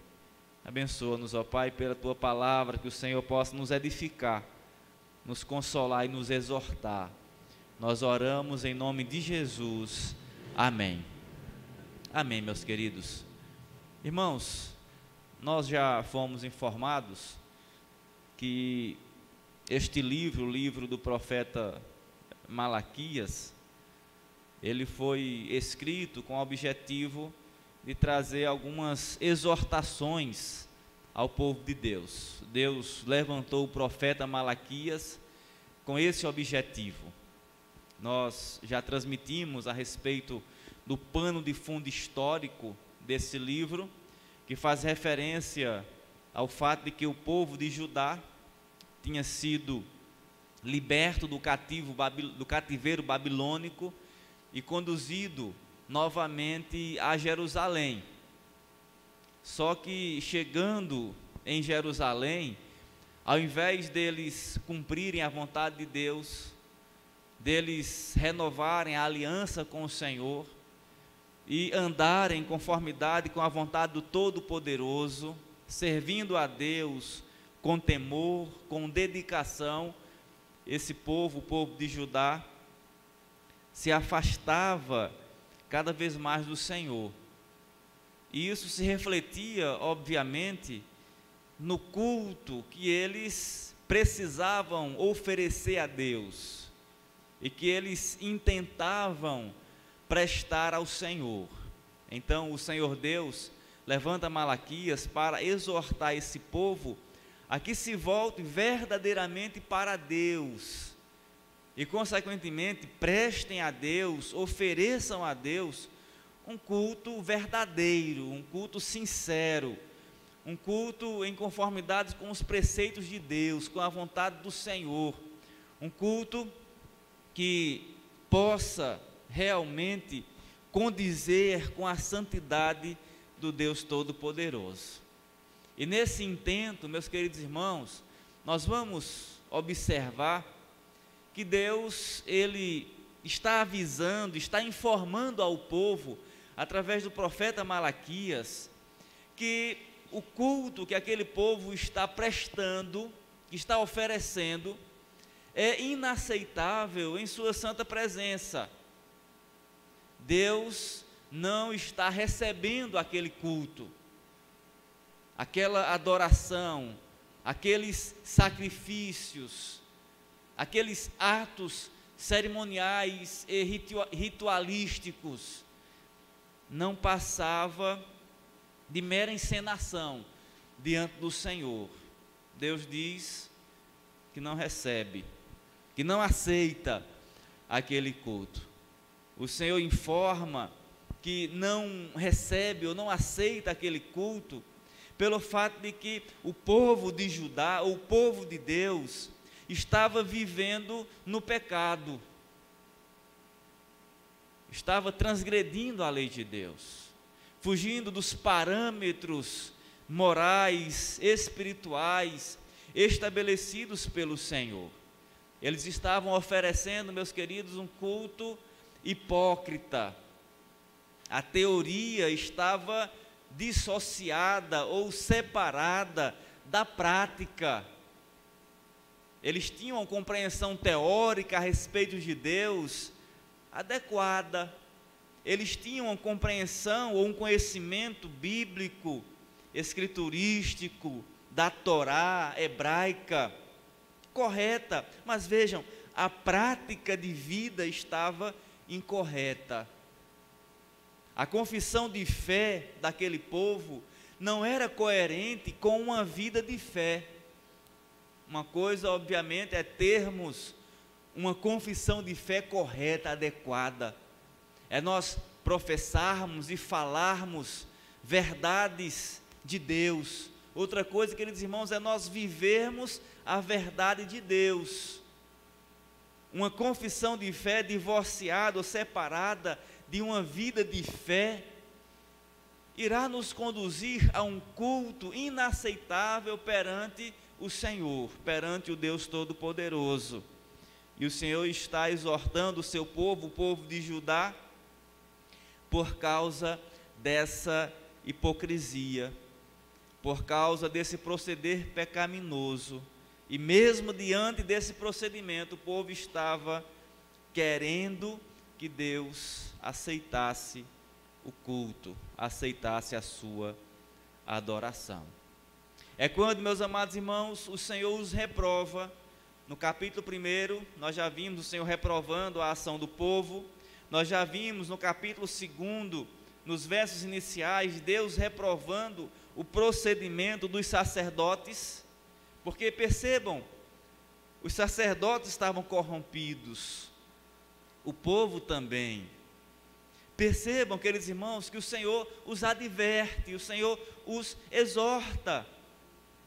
Abençoa-nos, ó Pai, pela Tua palavra, que o Senhor possa nos edificar, nos consolar e nos exortar. Nós oramos em nome de Jesus. Amém. Amém, meus queridos. Irmãos, nós já fomos informados que este livro, o livro do profeta Malaquias, ele foi escrito com o objetivo de trazer algumas exortações ao povo de Deus. Deus levantou o profeta Malaquias com esse objetivo. Nós já transmitimos a respeito do pano de fundo histórico desse livro, que faz referência ao fato de que o povo de Judá tinha sido liberto do cativeiro babilônico e conduzido novamente a Jerusalém. Só que chegando em Jerusalém, ao invés deles cumprirem a vontade de Deus, deles renovarem a aliança com o Senhor e andarem em conformidade com a vontade do Todo-Poderoso, servindo a Deus com temor, com dedicação, esse povo, o povo de Judá, se afastava cada vez mais do Senhor. E isso se refletia, obviamente, no culto que eles precisavam oferecer a Deus e que eles intentavam prestar ao Senhor. Então o Senhor Deus levanta Malaquias para exortar esse povo a que se volte verdadeiramente para Deus e, consequentemente, prestem a Deus, ofereçam a Deus um culto verdadeiro, um culto sincero, um culto em conformidade com os preceitos de Deus, com a vontade do Senhor, um culto que possa realmente condizer com a santidade do Deus Todo-Poderoso. E nesse intento, meus queridos irmãos, nós vamos observar que Deus, Ele está avisando, está informando ao povo, através do profeta Malaquias, que o culto que aquele povo está prestando, que está oferecendo, é inaceitável em sua santa presença. Deus não está recebendo aquele culto, aquela adoração, aqueles sacrifícios, aqueles atos cerimoniais e ritualísticos. Não passava de mera encenação diante do Senhor. Deus diz que não recebe, que não aceita aquele culto. O Senhor informa que não recebe ou não aceita aquele culto pelo fato de que o povo de Judá, o povo de Deus, estava vivendo no pecado, estava transgredindo a lei de Deus, fugindo dos parâmetros morais, espirituais, estabelecidos pelo Senhor. Eles estavam oferecendo, meus queridos, um culto hipócrita. A teoria estava dissociada ou separada da prática. Eles tinham uma compreensão teórica a respeito de Deus adequada. Eles tinham uma compreensão ou um conhecimento bíblico, escriturístico, da Torá hebraica correta, mas vejam, a prática de vida estava incorreta. A confissão de fé daquele povo não era coerente com uma vida de fé. Uma coisa, obviamente, é termos uma confissão de fé correta, adequada. É nós professarmos e falarmos verdades de Deus. Outra coisa, queridos irmãos, é nós vivermos a verdade de Deus. Uma confissão de fé divorciada ou separada de uma vida de fé irá nos conduzir a um culto inaceitável perante o Senhor, perante o Deus Todo-Poderoso. E o Senhor está exortando o seu povo, o povo de Judá, por causa dessa hipocrisia, por causa desse proceder pecaminoso. E mesmo diante desse procedimento, o povo estava querendo que Deus aceitasse o culto, aceitasse a sua adoração. É quando, meus amados irmãos, o Senhor os reprova. No capítulo 1, nós já vimos o Senhor reprovando a ação do povo. Nós já vimos no capítulo 2, nos versos iniciais, Deus reprovando o procedimento dos sacerdotes. Porque percebam, os sacerdotes estavam corrompidos, o povo também. Percebam, queridos irmãos, que o Senhor os adverte, o Senhor os exorta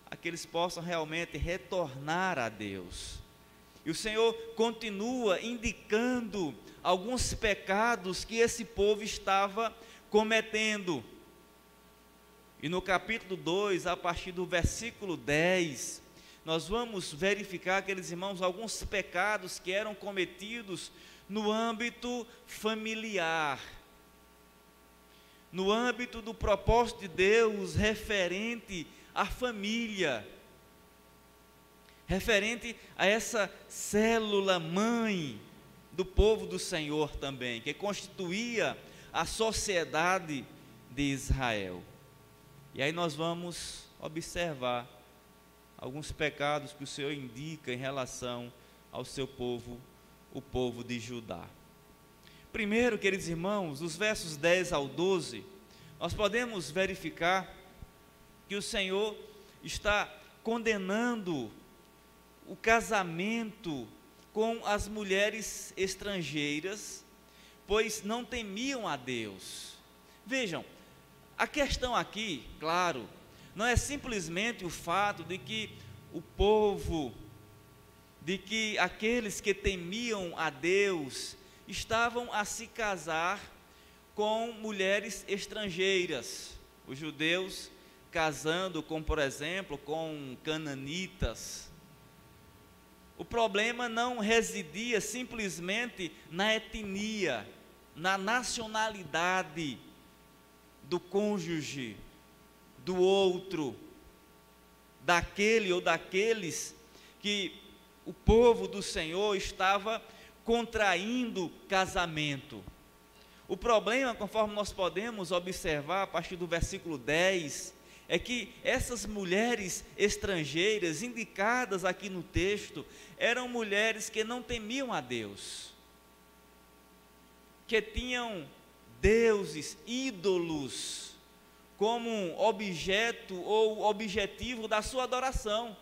a que eles possam realmente retornar a Deus. E o Senhor continua indicando alguns pecados que esse povo estava cometendo. E no capítulo 2, a partir do versículo 10, nós vamos verificar, aqueles irmãos, alguns pecados que eram cometidos no âmbito familiar, no âmbito do propósito de Deus referente à família, referente a essa célula mãe do povo do Senhor também, que constituía a sociedade de Israel. E aí nós vamos observar alguns pecados que o Senhor indica em relação ao seu povo, o povo de Judá. Primeiro, queridos irmãos, os versos 10 ao 12, nós podemos verificar que o Senhor está condenando o casamento com as mulheres estrangeiras, pois não temiam a Deus. Vejam, a questão aqui, claro, não é simplesmente o fato de que o povo, de que aqueles que temiam a Deus estavam a se casar com mulheres estrangeiras, os judeus casando com, por exemplo, com cananitas. O problema não residia simplesmente na etnia, na nacionalidade do cônjuge, do outro, daquele ou daqueles que o povo do Senhor estava contraindo casamento. O problema, conforme nós podemos observar a partir do versículo 10, é que essas mulheres estrangeiras indicadas aqui no texto eram mulheres que não temiam a Deus, que tinham deuses, ídolos, como um objeto ou objetivo da sua adoração.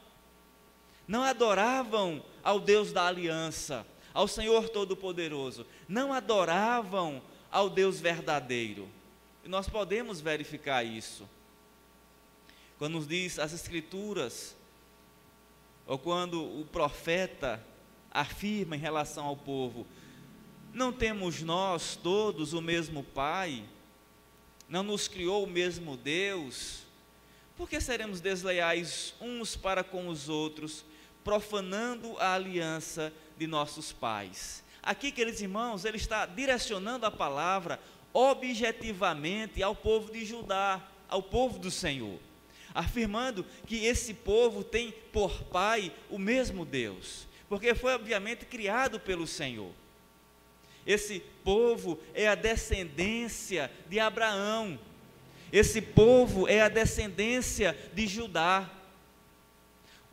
Não adoravam ao Deus da aliança, ao Senhor Todo-Poderoso, não adoravam ao Deus verdadeiro. E nós podemos verificar isso. Quando nos diz as Escrituras, ou quando o profeta afirma em relação ao povo: não temos nós todos o mesmo Pai? Não nos criou o mesmo Deus? Por que seremos desleais uns para com os outros, profanando a aliança de nossos pais? Aqui, queridos irmãos, ele está direcionando a palavra objetivamente ao povo de Judá, ao povo do Senhor, afirmando que esse povo tem por pai o mesmo Deus, porque foi obviamente criado pelo Senhor. Esse povo é a descendência de Abraão, esse povo é a descendência de Judá,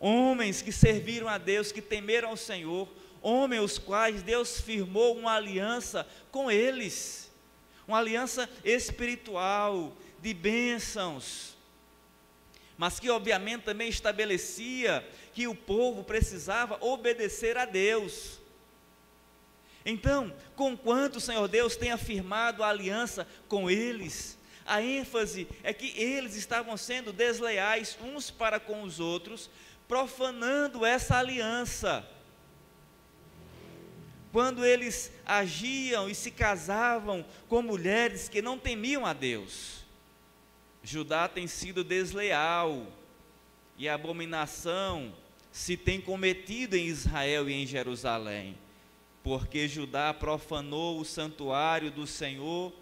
homens que serviram a Deus, que temeram ao Senhor, homens os quais Deus firmou uma aliança com eles, uma aliança espiritual, de bênçãos, mas que obviamente também estabelecia que o povo precisava obedecer a Deus. Então, conquanto o Senhor Deus tem afirmado a aliança com eles, a ênfase é que eles estavam sendo desleais uns para com os outros, profanando essa aliança. Quando eles agiam e se casavam com mulheres que não temiam a Deus. Judá tem sido desleal, e a abominação se tem cometido em Israel e em Jerusalém, porque Judá profanou o santuário do Senhor,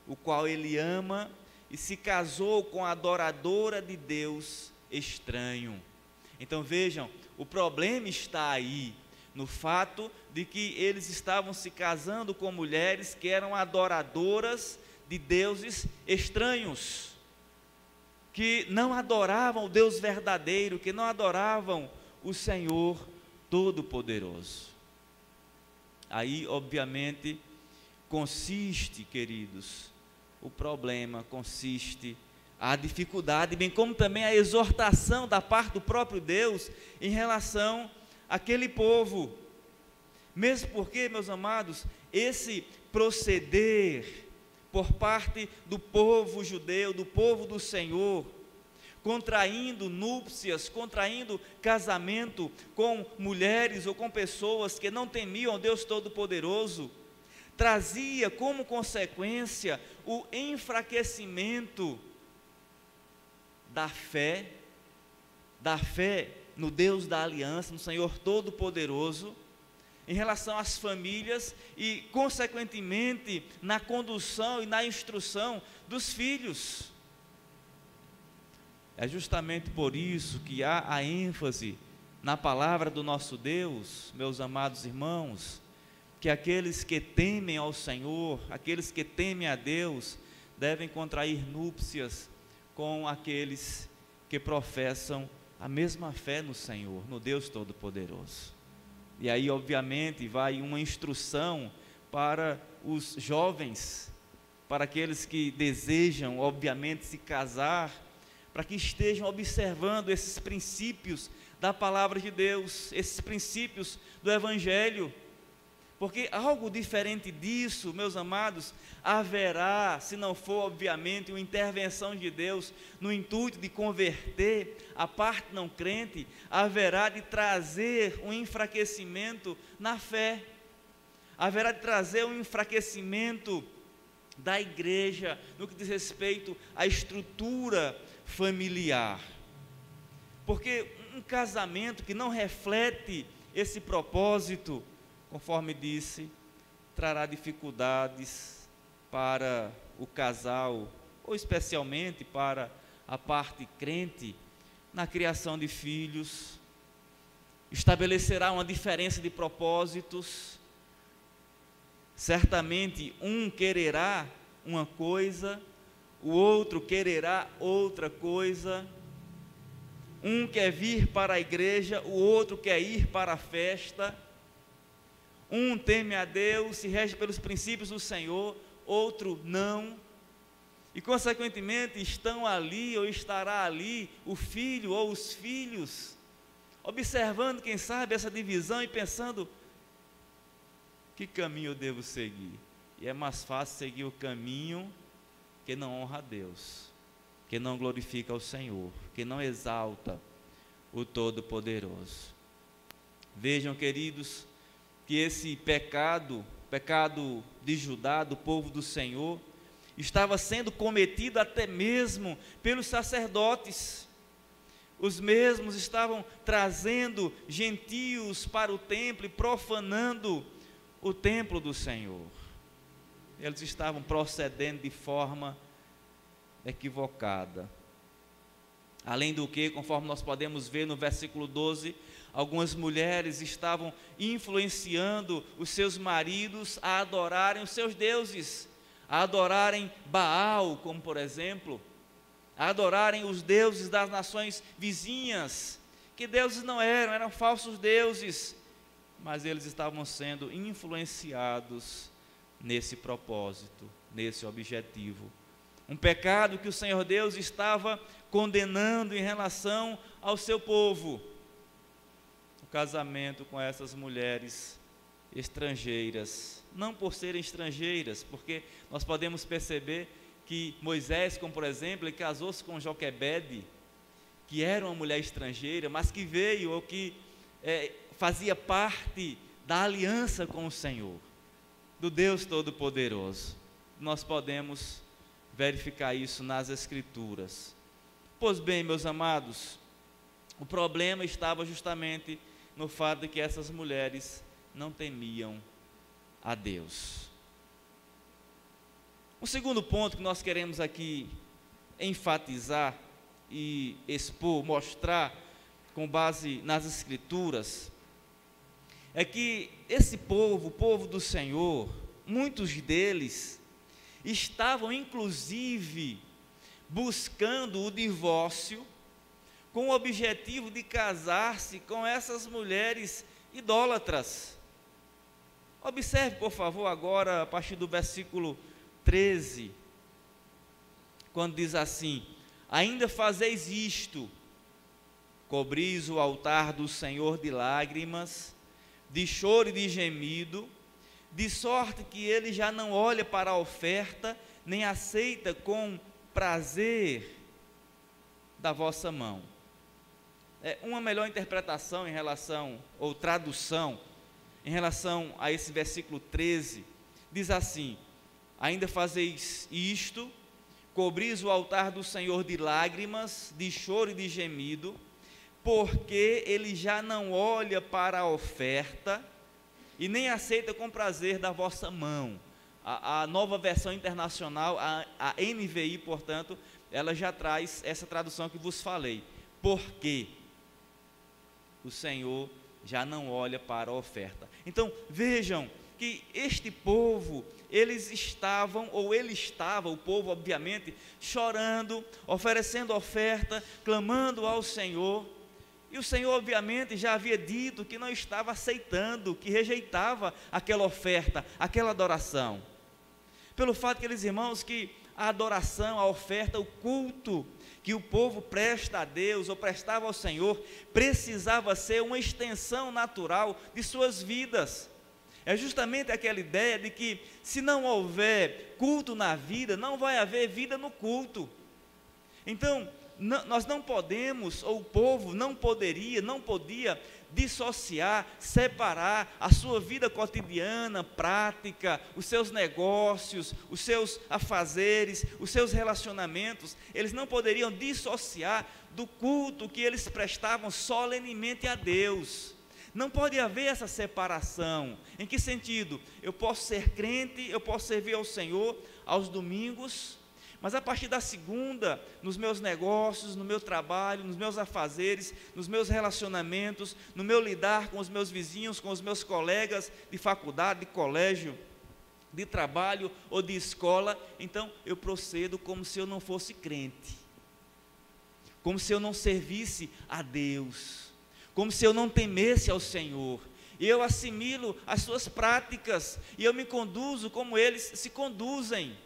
o qual ele ama, e se casou com a adoradora de Deus estranho. Então vejam, o problema está aí, no fato de que eles estavam se casando com mulheres que eram adoradoras de deuses estranhos, que não adoravam o Deus verdadeiro, que não adoravam o Senhor Todo-Poderoso. Aí, obviamente, consiste, queridos, o problema consiste a dificuldade, bem como também a exortação da parte do próprio Deus em relação àquele povo. Mesmo porque, meus amados, esse proceder por parte do povo judeu, do povo do Senhor, contraindo núpcias, contraindo casamento com mulheres ou com pessoas que não temiam Deus Todo-Poderoso, trazia como consequência o enfraquecimento da fé no Deus da aliança, no Senhor Todo-Poderoso, em relação às famílias e, consequentemente, na condução e na instrução dos filhos. É justamente por isso que há a ênfase na palavra do nosso Deus, meus amados irmãos, que aqueles que temem ao Senhor, aqueles que temem a Deus, devem contrair núpcias com aqueles que professam a mesma fé no Senhor, no Deus Todo-Poderoso. E aí, obviamente, vai uma instrução para os jovens, para aqueles que desejam, obviamente, se casar, para que estejam observando esses princípios da palavra de Deus, esses princípios do Evangelho, porque algo diferente disso, meus amados, haverá, se não for, obviamente, uma intervenção de Deus no intuito de converter a parte não crente, haverá de trazer um enfraquecimento na fé, haverá de trazer um enfraquecimento da igreja no que diz respeito à estrutura familiar, porque um casamento que não reflete esse propósito, conforme disse, trará dificuldades para o casal, ou especialmente para a parte crente, na criação de filhos, estabelecerá uma diferença de propósitos. Certamente um quererá uma coisa, o outro quererá outra coisa. Um quer vir para a igreja, o outro quer ir para a festa. Um teme a Deus, se rege pelos princípios do Senhor, outro não. E consequentemente estão ali ou estará ali o filho ou os filhos, observando, quem sabe, essa divisão e pensando: que caminho eu devo seguir? E é mais fácil seguir o caminho que não honra a Deus, que não glorifica o Senhor, que não exalta o Todo-Poderoso. Vejam, queridos, que esse pecado de Judá, do povo do Senhor, estava sendo cometido até mesmo pelos sacerdotes. Os mesmos estavam trazendo gentios para o templo e profanando o templo do Senhor. Eles estavam procedendo de forma equivocada. Além do que, conforme nós podemos ver no versículo 12, algumas mulheres estavam influenciando os seus maridos a adorarem os seus deuses, a adorarem Baal, como por exemplo, a adorarem os deuses das nações vizinhas, que deuses não eram falsos deuses, mas eles estavam sendo influenciados nesse propósito, nesse objetivo. Um pecado que o Senhor Deus estava condenando em relação ao seu povo. O casamento com essas mulheres estrangeiras, não por serem estrangeiras, porque nós podemos perceber que Moisés, como por exemplo, ele casou-se com Joquebede, que era uma mulher estrangeira, mas que veio, ou que fazia parte da aliança com o Senhor, do Deus Todo-Poderoso. Nós podemos verificar isso nas Escrituras. Pois bem, meus amados, o problema estava justamente no fato de que essas mulheres não temiam a Deus. O segundo ponto que nós queremos aqui enfatizar e expor, mostrar com base nas Escrituras, é que esse povo, o povo do Senhor, muitos deles estavam inclusive buscando o divórcio com o objetivo de casar-se com essas mulheres idólatras. Observe, por favor, agora a partir do versículo 13, quando diz assim: ainda fazeis isto, cobris o altar do Senhor de lágrimas, de choro e de gemido, de sorte que ele já não olha para a oferta, nem aceita com prazer da vossa mão. Uma melhor interpretação em relação, ou tradução, em relação a esse versículo 13, diz assim: ainda fazeis isto, cobris o altar do Senhor de lágrimas, de choro e de gemido, porque ele já não olha para a oferta e nem aceita com prazer da vossa mão. A nova versão internacional, a NVI, portanto, ela já traz essa tradução que vos falei. Porque o Senhor já não olha para a oferta. Então, vejam que este povo, eles estavam, ou ele estava, o povo obviamente, chorando, oferecendo oferta, clamando ao Senhor, e o Senhor obviamente já havia dito que não estava aceitando, que rejeitava aquela oferta, aquela adoração, pelo fato, queridos irmãos, que a adoração, a oferta, o culto que o povo presta a Deus, ou prestava ao Senhor, precisava ser uma extensão natural de suas vidas. É justamente aquela ideia de que se não houver culto na vida, não vai haver vida no culto. Então, nós não podemos, ou o povo não podia dissociar, separar a sua vida cotidiana, prática, os seus negócios, os seus afazeres, os seus relacionamentos. Eles não poderiam dissociar do culto que eles prestavam solenemente a Deus. Não pode haver essa separação. Em que sentido? Eu posso ser crente, eu posso servir ao Senhor aos domingos, mas a partir da segunda, nos meus negócios, no meu trabalho, nos meus afazeres, nos meus relacionamentos, no meu lidar com os meus vizinhos, com os meus colegas de faculdade, de colégio, de trabalho ou de escola, então eu procedo como se eu não fosse crente, como se eu não servisse a Deus, como se eu não temesse ao Senhor. E eu assimilo as suas práticas, e eu me conduzo como eles se conduzem.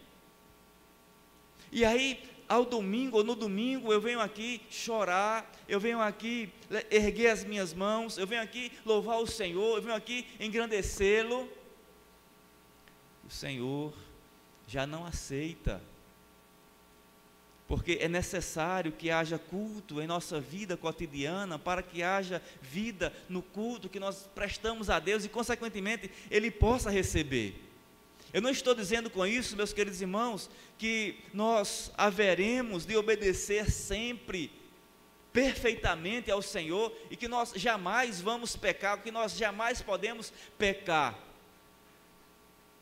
E aí, ao domingo, ou no domingo, eu venho aqui chorar, eu venho aqui erguer as minhas mãos, eu venho aqui louvar o Senhor, eu venho aqui engrandecê-lo. O Senhor já não aceita, porque é necessário que haja culto em nossa vida cotidiana, para que haja vida no culto que nós prestamos a Deus e, consequentemente, Ele possa receber. Eu não estou dizendo com isso, meus queridos irmãos, que nós haveremos de obedecer sempre perfeitamente ao Senhor e que nós jamais vamos pecar, que nós jamais podemos pecar.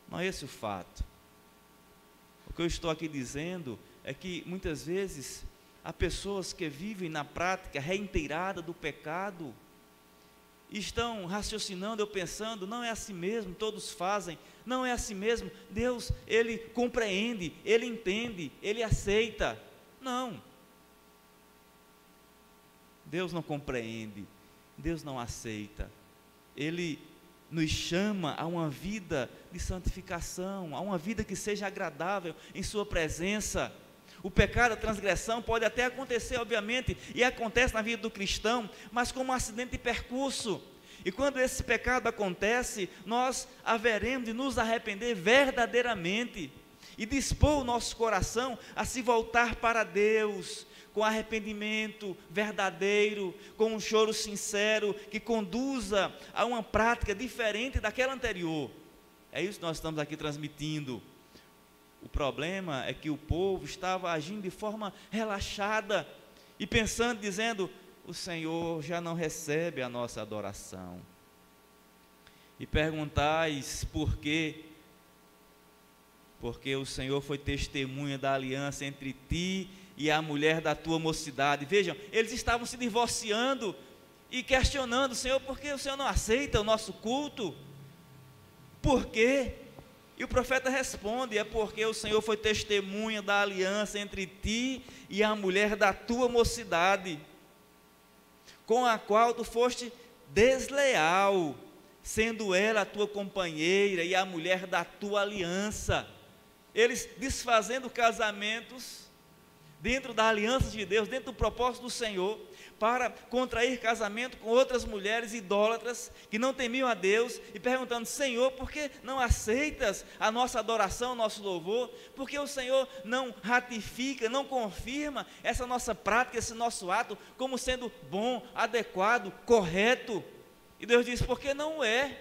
Não é esse o fato. O que eu estou aqui dizendo é que muitas vezes há pessoas que vivem na prática reiterada do pecado e estão raciocinando, eu pensando, não é assim mesmo, todos fazem, não é assim mesmo, Deus, Ele compreende, Ele entende, Ele aceita. Não, Deus não compreende, Deus não aceita. Ele nos chama a uma vida de santificação, a uma vida que seja agradável em sua presença. O pecado, a transgressão pode até acontecer, obviamente, e acontece na vida do cristão, mas como um acidente de percurso. E quando esse pecado acontece, nós haveremos de nos arrepender verdadeiramente e dispor o nosso coração a se voltar para Deus, com arrependimento verdadeiro, com um choro sincero, que conduza a uma prática diferente daquela anterior. É isso que nós estamos aqui transmitindo. O problema é que o povo estava agindo de forma relaxada e pensando, dizendo: o Senhor já não recebe a nossa adoração. E perguntais por quê? Porque o Senhor foi testemunha da aliança entre ti e a mulher da tua mocidade. Vejam, eles estavam se divorciando e questionando: Senhor, por que o Senhor não aceita o nosso culto? Por quê? E o profeta responde: é porque o Senhor foi testemunha da aliança entre ti e a mulher da tua mocidade, com a qual tu foste desleal, sendo ela a tua companheira e a mulher da tua aliança. Eles desfazendo casamentos dentro da aliança de Deus, dentro do propósito do Senhor, para contrair casamento com outras mulheres idólatras que não temiam a Deus, e perguntando: Senhor, por que não aceitas a nossa adoração, o nosso louvor? Por que o Senhor não ratifica, não confirma essa nossa prática, esse nosso ato como sendo bom, adequado, correto? E Deus diz: porque não é.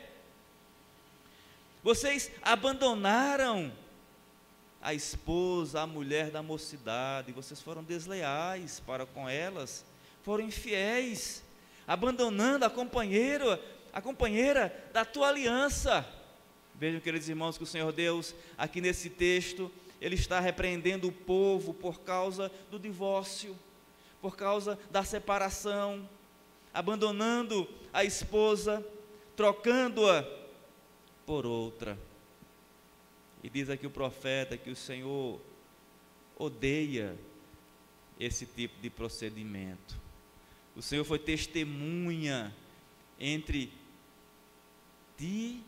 Vocês abandonaram a esposa, a mulher da mocidade, vocês foram desleais para com elas, foram infiéis, abandonando a companheira da tua aliança. Vejam, queridos irmãos, que o Senhor Deus, aqui nesse texto, Ele está repreendendo o povo por causa do divórcio, por causa da separação, abandonando a esposa, trocando-a por outra. E diz aqui o profeta que o Senhor odeia esse tipo de procedimento. O Senhor foi testemunha entre ti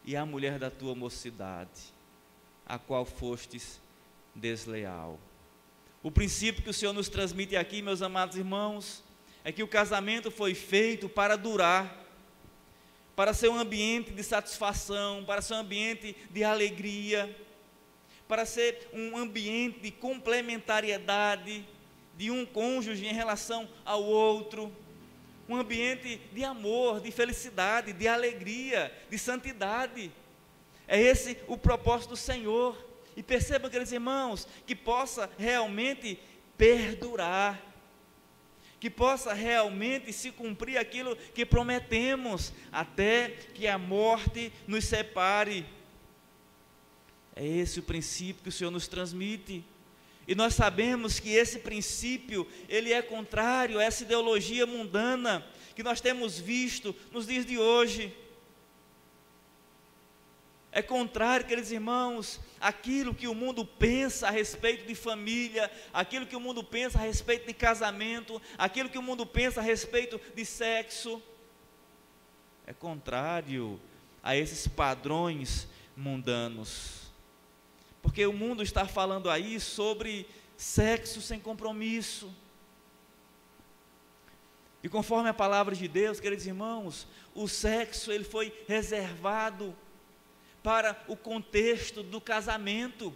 e a mulher da tua mocidade, a qual fostes desleal. O princípio que o Senhor nos transmite aqui, meus amados irmãos, é que o casamento foi feito para durar, para ser um ambiente de satisfação, para ser um ambiente de alegria, para ser um ambiente de complementariedade de um cônjuge em relação ao outro, um ambiente de amor, de felicidade, de alegria, de santidade. É esse o propósito do Senhor. E percebam, queridos irmãos, que possa realmente perdurar, que possa realmente se cumprir aquilo que prometemos, até que a morte nos separe. É esse o princípio que o Senhor nos transmite. E nós sabemos que esse princípio, ele é contrário a essa ideologia mundana que nós temos visto nos dias de hoje. É contrário, queridos irmãos, aquilo que o mundo pensa a respeito de família, aquilo que o mundo pensa a respeito de casamento, aquilo que o mundo pensa a respeito de sexo. É contrário a esses padrões mundanos. Porque o mundo está falando aí sobre sexo sem compromisso. E conforme a palavra de Deus, queridos irmãos, o sexo ele foi reservado para o contexto do casamento.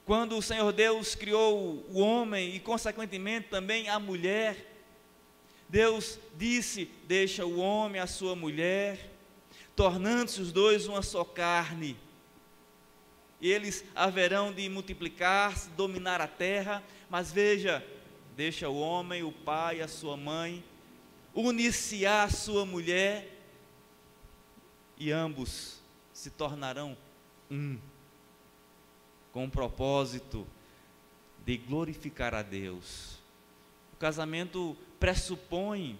Quando o Senhor Deus criou o homem e consequentemente também a mulher, Deus disse: deixa o homem a sua mulher, tornando-se os dois uma só carne. E eles haverão de multiplicar-se, dominar a terra. Mas veja, deixa o homem, o pai, a sua mãe, unir-se à sua mulher, e ambos se tornarão um, com o propósito de glorificar a Deus. O casamento pressupõe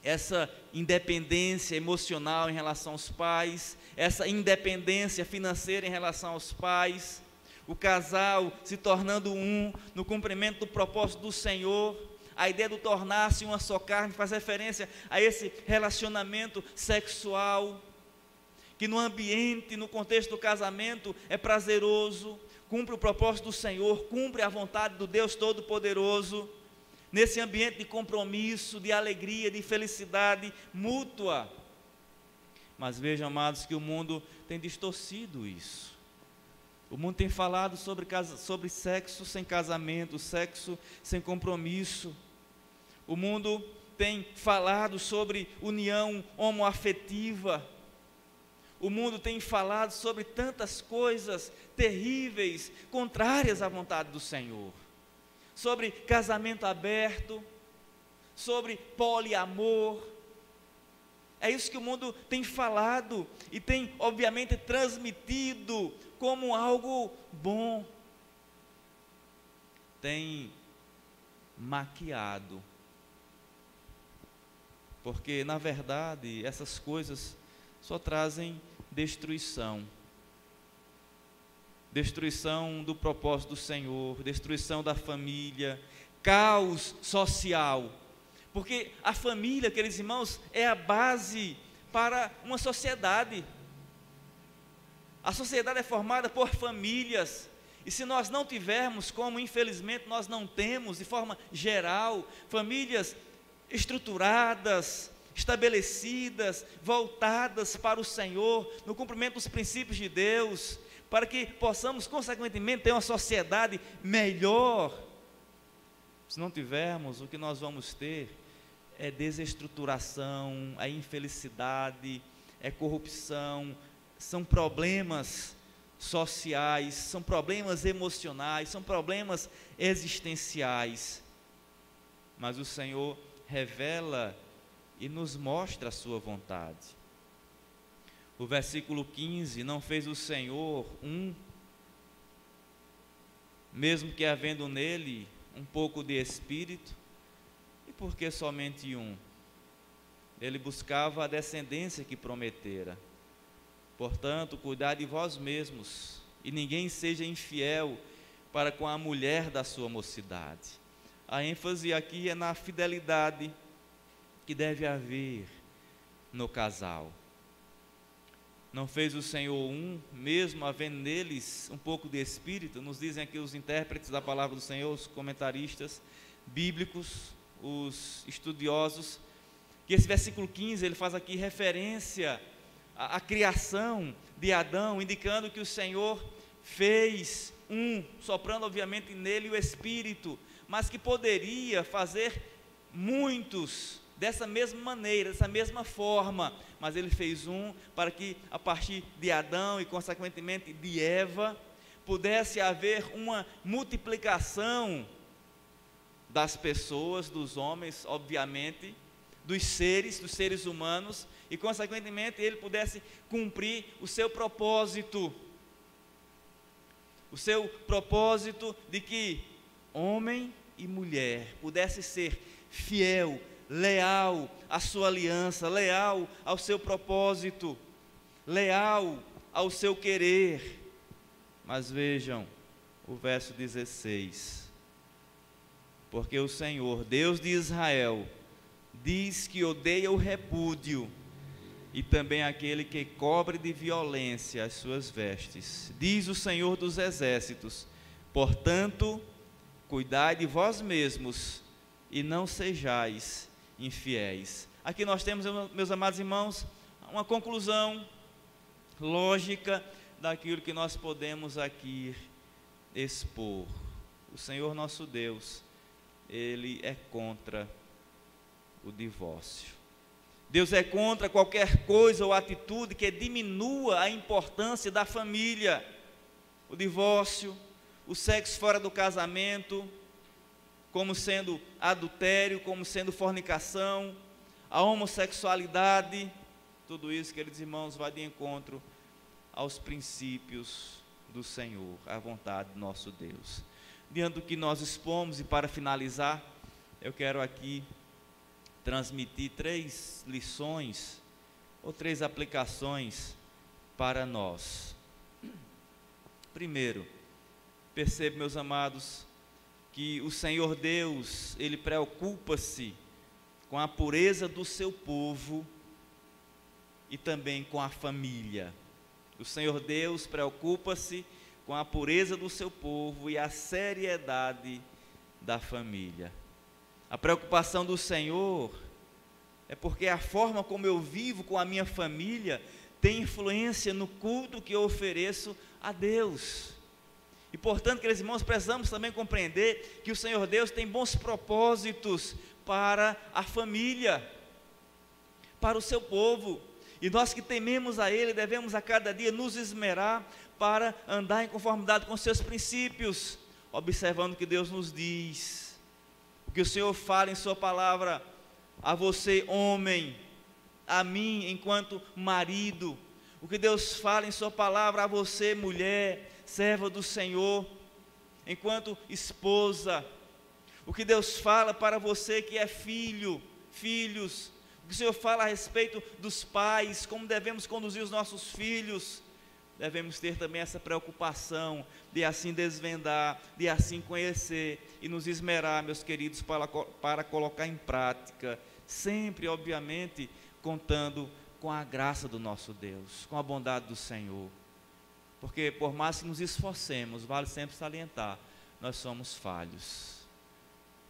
essa independência emocional em relação aos pais, essa independência financeira em relação aos pais, o casal se tornando um no cumprimento do propósito do Senhor. A ideia do tornar-se uma só carne faz referência a esse relacionamento sexual, que no ambiente, no contexto do casamento é prazeroso, cumpre o propósito do Senhor, cumpre a vontade do Deus Todo-Poderoso, nesse ambiente de compromisso, de alegria, de felicidade mútua. Mas vejam, amados, que o mundo tem distorcido isso. O mundo tem falado sobre sexo sem casamento, sexo sem compromisso. O mundo tem falado sobre união homoafetiva. O mundo tem falado sobre tantas coisas terríveis, contrárias à vontade do Senhor. Sobre casamento aberto, sobre poliamor. É isso que o mundo tem falado e tem, obviamente, transmitido como algo bom. Tem maquiado. Porque, na verdade, essas coisas só trazem destruição. Destruição do propósito do Senhor, destruição da família, caos social. Porque a família, queridos irmãos, é a base para uma sociedade. A sociedade é formada por famílias. E se nós não tivermos, como infelizmente nós não temos, de forma geral, famílias estruturadas, estabelecidas, voltadas para o Senhor, no cumprimento dos princípios de Deus, para que possamos, consequentemente, ter uma sociedade melhor. Se não tivermos, o que nós vamos ter é desestruturação, é infelicidade, é corrupção, são problemas sociais, são problemas emocionais, são problemas existenciais. Mas o Senhor revela e nos mostra a sua vontade. O versículo 15, não fez o Senhor mesmo que havendo nele um pouco de espírito, e por que somente um? Ele buscava a descendência que prometera. Portanto, cuidai de vós mesmos, e ninguém seja infiel para com a mulher da sua mocidade. A ênfase aqui é na fidelidade que deve haver no casal. Não fez o Senhor mesmo havendo neles um pouco de espírito? Nos dizem aqui os intérpretes da palavra do Senhor, os comentaristas bíblicos, os estudiosos, que esse versículo 15, ele faz aqui referência à criação de Adão, indicando que o Senhor fez soprando obviamente nele o Espírito, mas que poderia fazer muitos dessa mesma maneira, dessa mesma forma, mas ele fez para que a partir de Adão e consequentemente de Eva, pudesse haver uma multiplicação das pessoas, dos homens, obviamente, dos seres humanos, e consequentemente ele pudesse cumprir o seu propósito de que homem e mulher pudesse ser fiel, leal à sua aliança, leal ao seu propósito, leal ao seu querer. Mas vejam o verso 16, porque o Senhor, Deus de Israel, diz que odeia o repúdio, e também aquele que cobre de violência as suas vestes. Diz o Senhor dos exércitos: portanto, cuidai de vós mesmos, e não sejais infiéis. Aqui nós temos, meus amados irmãos, uma conclusão lógica daquilo que nós podemos aqui expor. O Senhor nosso Deus, Ele é contra o divórcio. Deus é contra qualquer coisa ou atitude que diminua a importância da família. O divórcio, o sexo fora do casamento, como sendo adultério, como sendo fornicação, a homossexualidade, tudo isso, queridos irmãos, vai de encontro aos princípios do Senhor, à vontade do nosso Deus. Diante do que nós expomos, e para finalizar, eu quero aqui transmitir 3 lições ou 3 aplicações para nós. Primeiro, percebe, meus amados, que o Senhor Deus, Ele preocupa-se com a pureza do seu povo e também com a família. O Senhor Deus preocupa-se com a pureza do seu povo e a seriedade da família. A preocupação do Senhor é porque a forma como eu vivo com a minha família tem influência no culto que eu ofereço a Deus. E portanto, queridos irmãos, precisamos também compreender que o Senhor Deus tem bons propósitos para a família, para o seu povo. E nós que tememos a Ele, devemos a cada dia nos esmerar para andar em conformidade com seus princípios, observando o que Deus nos diz, o que o Senhor fala em sua palavra a você, homem, a mim, enquanto marido, o que Deus fala em sua palavra a você, mulher, serva do Senhor, enquanto esposa, o que Deus fala para você que é filho, filhos, o que o Senhor fala a respeito dos pais, como devemos conduzir os nossos filhos. Devemos ter também essa preocupação de assim desvendar, de assim conhecer e nos esmerar, meus queridos, para colocar em prática, sempre, obviamente, contando com a graça do nosso Deus, com a bondade do Senhor. Porque por mais que nos esforcemos, vale sempre salientar, nós somos falhos.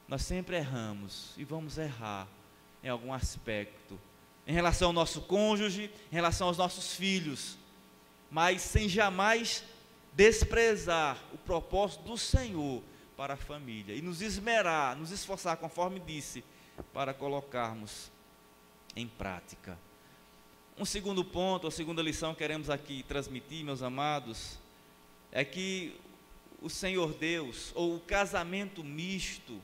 Nós sempre erramos e vamos errar em algum aspecto, em relação ao nosso cônjuge, em relação aos nossos filhos, mas sem jamais desprezar o propósito do Senhor para a família e nos esmerar, nos esforçar, conforme disse, para colocarmos em prática. Um segundo ponto, a segunda lição que queremos aqui transmitir, meus amados, é que o Senhor Deus, ou o casamento misto,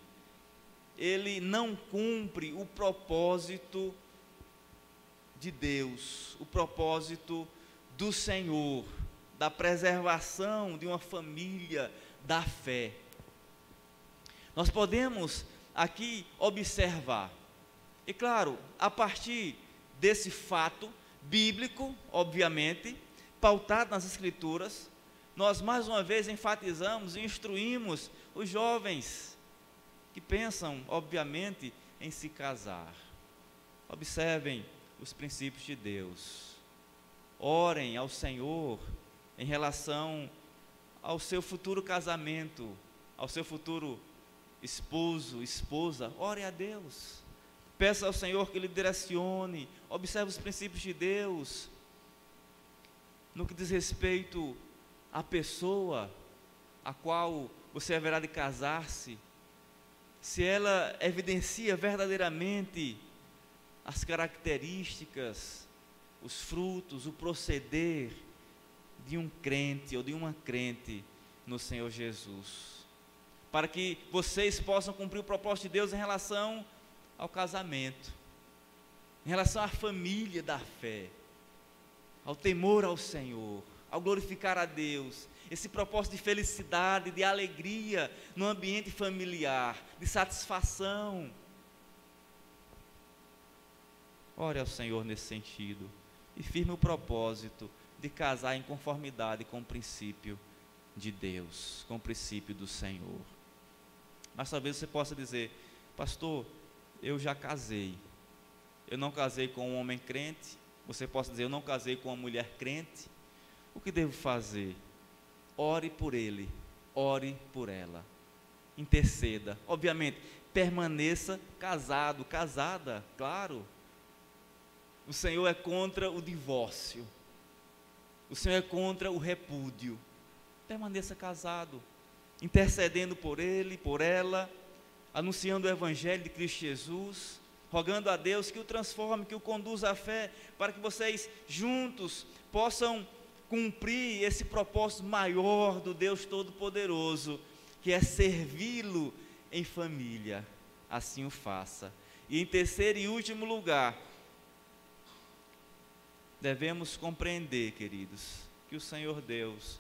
ele não cumpre o propósito de Deus, o propósito do Senhor, da preservação de uma família da fé. Nós podemos aqui observar, e claro, a partir desse fato bíblico, obviamente, pautado nas Escrituras, nós mais uma vez enfatizamos e instruímos os jovens que pensam, obviamente, em se casar. Observem os princípios de Deus. Orem ao Senhor em relação ao seu futuro casamento, ao seu futuro esposo, esposa. Ore a Deus. Peça ao Senhor que lhe direcione. Observe os princípios de Deus no que diz respeito à pessoa a qual você haverá de casar-se, se ela evidencia verdadeiramente as características, os frutos, o proceder de um crente ou de uma crente no Senhor Jesus, para que vocês possam cumprir o propósito de Deus em relação ao casamento, em relação à família da fé, ao temor ao Senhor, ao glorificar a Deus, esse propósito de felicidade, de alegria no ambiente familiar, de satisfação. Ore ao Senhor nesse sentido e firme o propósito de casar em conformidade com o princípio de Deus, com o princípio do Senhor. Mas talvez você possa dizer: pastor, eu já casei, eu não casei com um homem crente. Você possa dizer: eu não casei com uma mulher crente. O que devo fazer? Ore por ele, ore por ela, interceda. Obviamente, permaneça casado, casada, claro. O Senhor é contra o divórcio, o Senhor é contra o repúdio. Permaneça casado, intercedendo por ele, por ela, anunciando o Evangelho de Cristo Jesus, rogando a Deus que o transforme, que o conduza à fé, para que vocês juntos possam cumprir esse propósito maior do Deus Todo-Poderoso, que é servi-lo em família. Assim o faça. E em terceiro e último lugar, devemos compreender, queridos, que o Senhor Deus,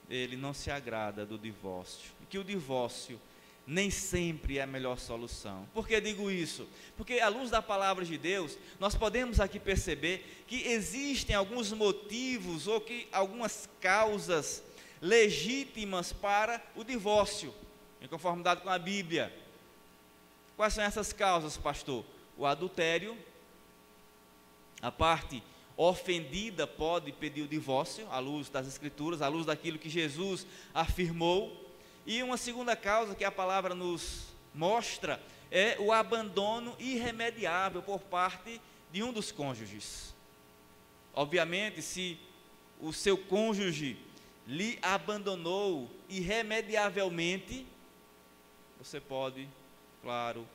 ele não se agrada do divórcio, e que o divórcio nem sempre é a melhor solução. Por que digo isso? Porque à luz da palavra de Deus, nós podemos aqui perceber que existem alguns motivos ou que algumas causas legítimas para o divórcio, em conformidade com a Bíblia. Quais são essas causas, pastor? O adultério, a parte ofendida pode pedir o divórcio, à luz das Escrituras, à luz daquilo que Jesus afirmou. E uma segunda causa que a palavra nos mostra é o abandono irremediável por parte de um dos cônjuges. Obviamente, se o seu cônjuge lhe abandonou irremediavelmente, você pode, claro,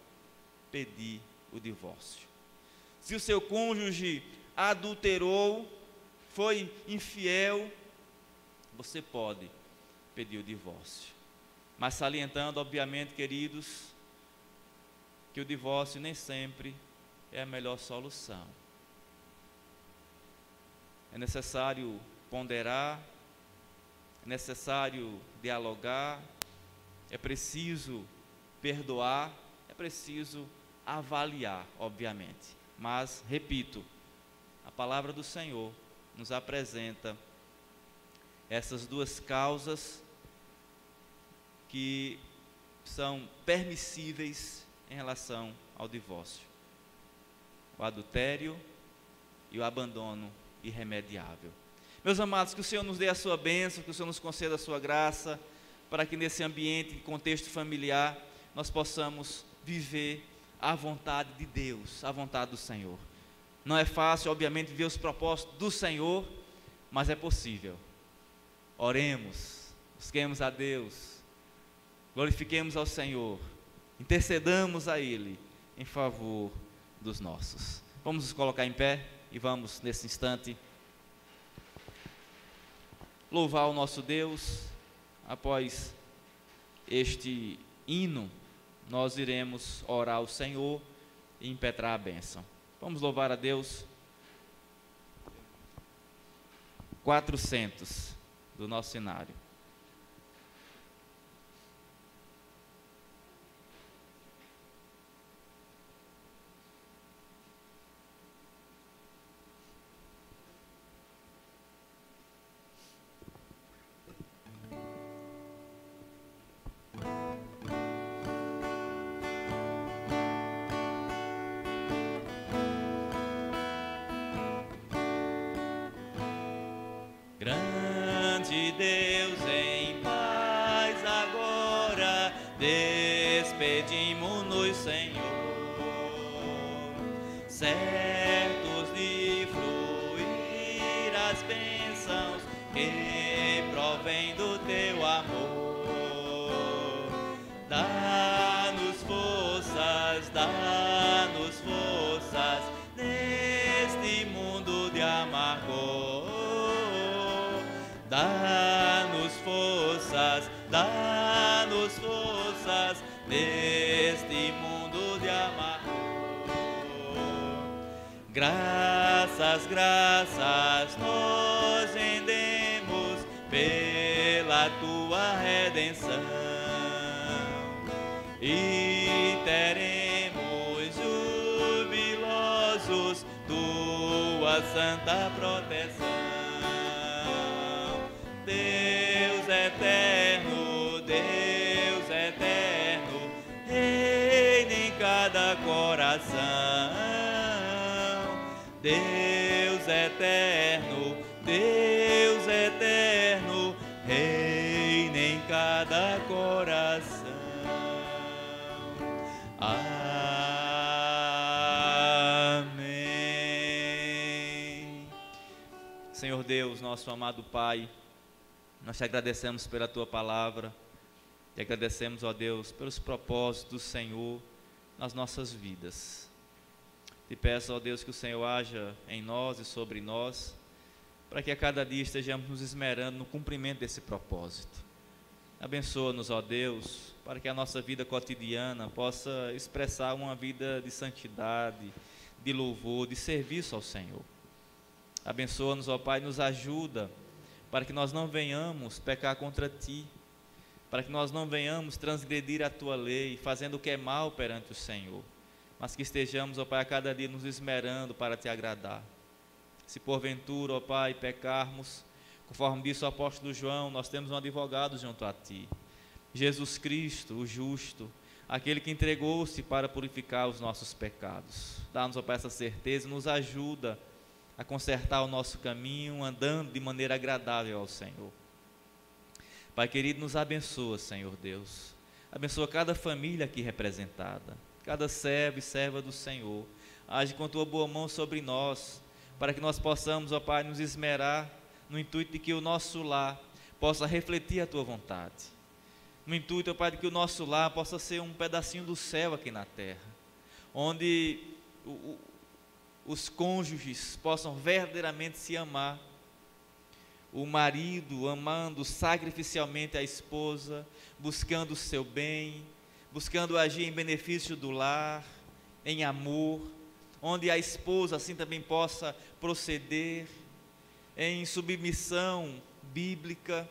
pedir o divórcio. Se o seu cônjuge adulterou, foi infiel, você pode pedir o divórcio. Mas salientando, obviamente, queridos, que o divórcio nem sempre é a melhor solução. É necessário ponderar, é necessário dialogar, é preciso perdoar, é preciso avaliar, obviamente. Mas, repito, a palavra do Senhor nos apresenta essas duas causas que são permissíveis em relação ao divórcio: o adultério e o abandono irremediável. Meus amados, que o Senhor nos dê a sua bênção, que o Senhor nos conceda a sua graça, para que nesse ambiente, contexto familiar, nós possamos viver a vontade de Deus, a vontade do Senhor. Não é fácil, obviamente, viver os propósitos do Senhor, mas é possível. Oremos, busquemos a Deus, glorifiquemos ao Senhor, intercedamos a Ele em favor dos nossos. Vamos nos colocar em pé e vamos, nesse instante, louvar o nosso Deus. Após este hino, nós iremos orar ao Senhor e impetrar a bênção. Vamos louvar a Deus. 400 do nosso cenário. Grande Deus, em paz agora despedimos-nos, Senhor, certos de fruir as bênçãos que provém do teu amor. Dá-nos forças neste mundo de amargor. Dá-nos forças neste mundo de amargor. Graças nós rendemos pela tua redenção e teremos jubilosos tua santa proteção. Deus eterno, reina em cada coração. Deus eterno, reina em cada coração. Amém. Senhor Deus, nosso amado Pai, nós te agradecemos pela tua palavra, te agradecemos, ó Deus, pelos propósitos do Senhor nas nossas vidas. Te peço, ó Deus, que o Senhor haja em nós e sobre nós, para que a cada dia estejamos nos esmerando no cumprimento desse propósito. Abençoa-nos, ó Deus, para que a nossa vida cotidiana possa expressar uma vida de santidade, de louvor, de serviço ao Senhor. Abençoa-nos, ó Pai, nos ajuda para que nós não venhamos pecar contra Ti, para que nós não venhamos transgredir a Tua lei, fazendo o que é mal perante o Senhor, mas que estejamos, ó Pai, a cada dia nos esmerando para Te agradar. Se porventura, ó Pai, pecarmos, conforme disse o apóstolo João, nós temos um advogado junto a Ti, Jesus Cristo, o justo, aquele que entregou-se para purificar os nossos pecados. Dá-nos, ó Pai, essa certeza, nos ajuda a consertar o nosso caminho, andando de maneira agradável ao Senhor. Pai querido, nos abençoa, Senhor Deus. Abençoa cada família aqui representada, cada servo e serva do Senhor. Age com tua boa mão sobre nós, para que nós possamos, ó Pai, nos esmerar no intuito de que o nosso lar possa refletir a tua vontade. No intuito, ó Pai, de que o nosso lar possa ser um pedacinho do céu aqui na terra, onde os cônjuges possam verdadeiramente se amar. O marido amando sacrificialmente a esposa, buscando o seu bem, buscando agir em benefício do lar, em amor, onde a esposa assim também possa proceder em submissão bíblica,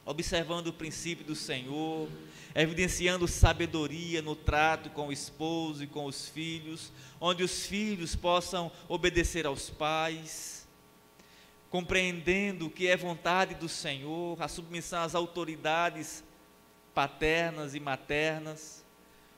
observando o princípio do Senhor, evidenciando sabedoria no trato com o esposo e com os filhos, onde os filhos possam obedecer aos pais, compreendendo o que é vontade do Senhor, a submissão às autoridades paternas e maternas.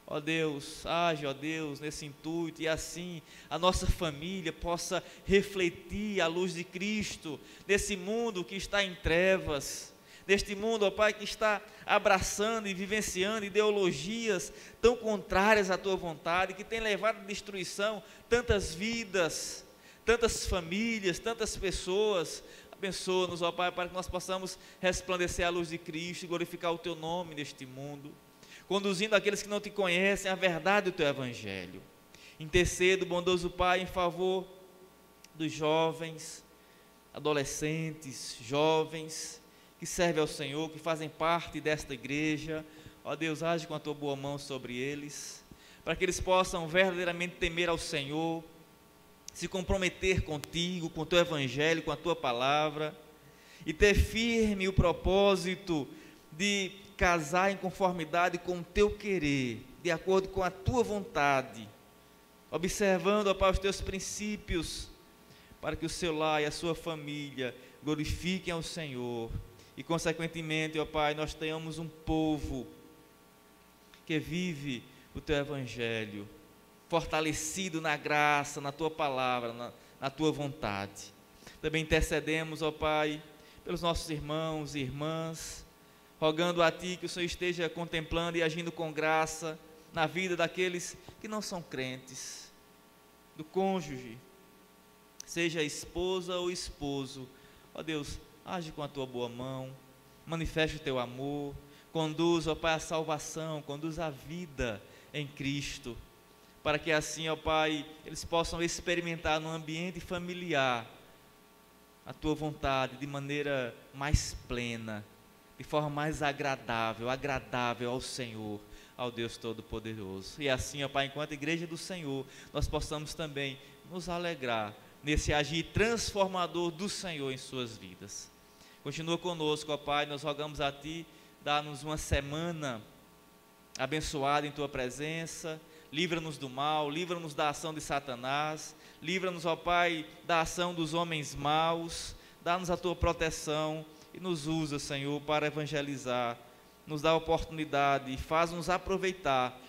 Ó Deus, age, ó Deus, nesse intuito, e assim a nossa família possa refletir a luz de Cristo nesse mundo que está em trevas, neste mundo, ó Pai, que está abraçando e vivenciando ideologias tão contrárias à tua vontade, que tem levado à destruição tantas vidas, tantas famílias, tantas pessoas. Abençoa-nos, ó Pai, para que nós possamos resplandecer a luz de Cristo e glorificar o teu nome neste mundo, conduzindo aqueles que não te conhecem à verdade do teu evangelho. Intercedo, bondoso Pai, em favor dos jovens, adolescentes, jovens que servem ao Senhor, que fazem parte desta igreja. Ó Deus, age com a tua boa mão sobre eles, para que eles possam verdadeiramente temer ao Senhor, se comprometer contigo, com o teu evangelho, com a tua palavra, e ter firme o propósito de casar em conformidade com o teu querer, de acordo com a tua vontade, observando, ó Pai, os teus princípios, para que o seu lar e a sua família glorifiquem ao Senhor, e consequentemente, ó Pai, nós tenhamos um povo que vive o teu evangelho, fortalecido na graça, na tua palavra, na tua vontade. Também intercedemos, ó Pai, pelos nossos irmãos e irmãs, rogando a Ti que o Senhor esteja contemplando e agindo com graça na vida daqueles que não são crentes, do cônjuge, seja esposa ou esposo. Ó Deus, age com a Tua boa mão, manifeste o Teu amor, conduz, ó Pai, a salvação, conduz a vida em Cristo, para que assim, ó Pai, eles possam experimentar no ambiente familiar a Tua vontade de maneira mais plena, de forma mais agradável ao Senhor, ao Deus Todo-Poderoso. E assim, ó Pai, enquanto igreja do Senhor, nós possamos também nos alegrar nesse agir transformador do Senhor em suas vidas. Continua conosco, ó Pai, nós rogamos a Ti, dá-nos uma semana abençoada em Tua presença, livra-nos do mal, livra-nos da ação de Satanás, livra-nos, ó Pai, da ação dos homens maus, dá-nos a Tua proteção e nos usa, Senhor, para evangelizar, nos dá a oportunidade e faz-nos aproveitar,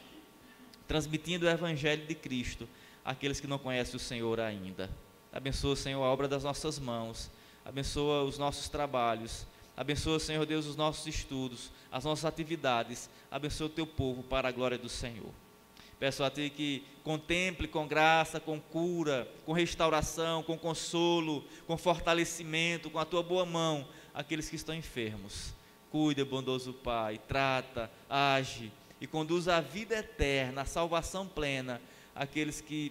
transmitindo o Evangelho de Cristo àqueles que não conhecem o Senhor ainda. Abençoa, Senhor, a obra das nossas mãos, abençoa os nossos trabalhos, abençoa, Senhor Deus, os nossos estudos, as nossas atividades, abençoa o Teu povo para a glória do Senhor. Peço a Ti que contemple com graça, com cura, com restauração, com consolo, com fortalecimento, com a Tua boa mão, aqueles que estão enfermos. Cuida, bondoso Pai, trata, age e conduz à vida eterna, à salvação plena, aqueles que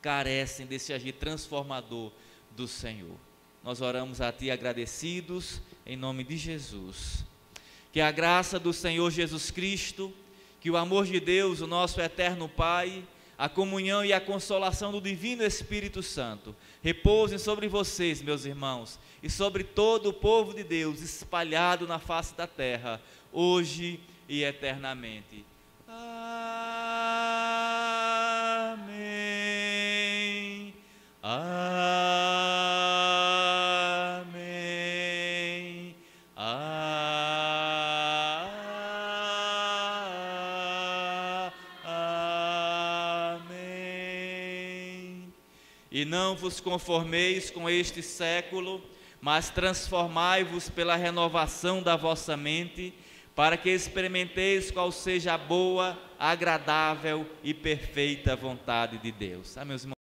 carecem desse agir transformador do Senhor. Nós oramos a Ti agradecidos, em nome de Jesus. Que a graça do Senhor Jesus Cristo, que o amor de Deus, o nosso eterno Pai, a comunhão e a consolação do Divino Espírito Santo repousem sobre vocês, meus irmãos, e sobre todo o povo de Deus espalhado na face da terra, hoje e eternamente. Amém. Amém. Amém. E não vos conformeis com este século, mas transformai-vos pela renovação da vossa mente, para que experimenteis qual seja a boa, agradável e perfeita vontade de Deus. Meus irmãos.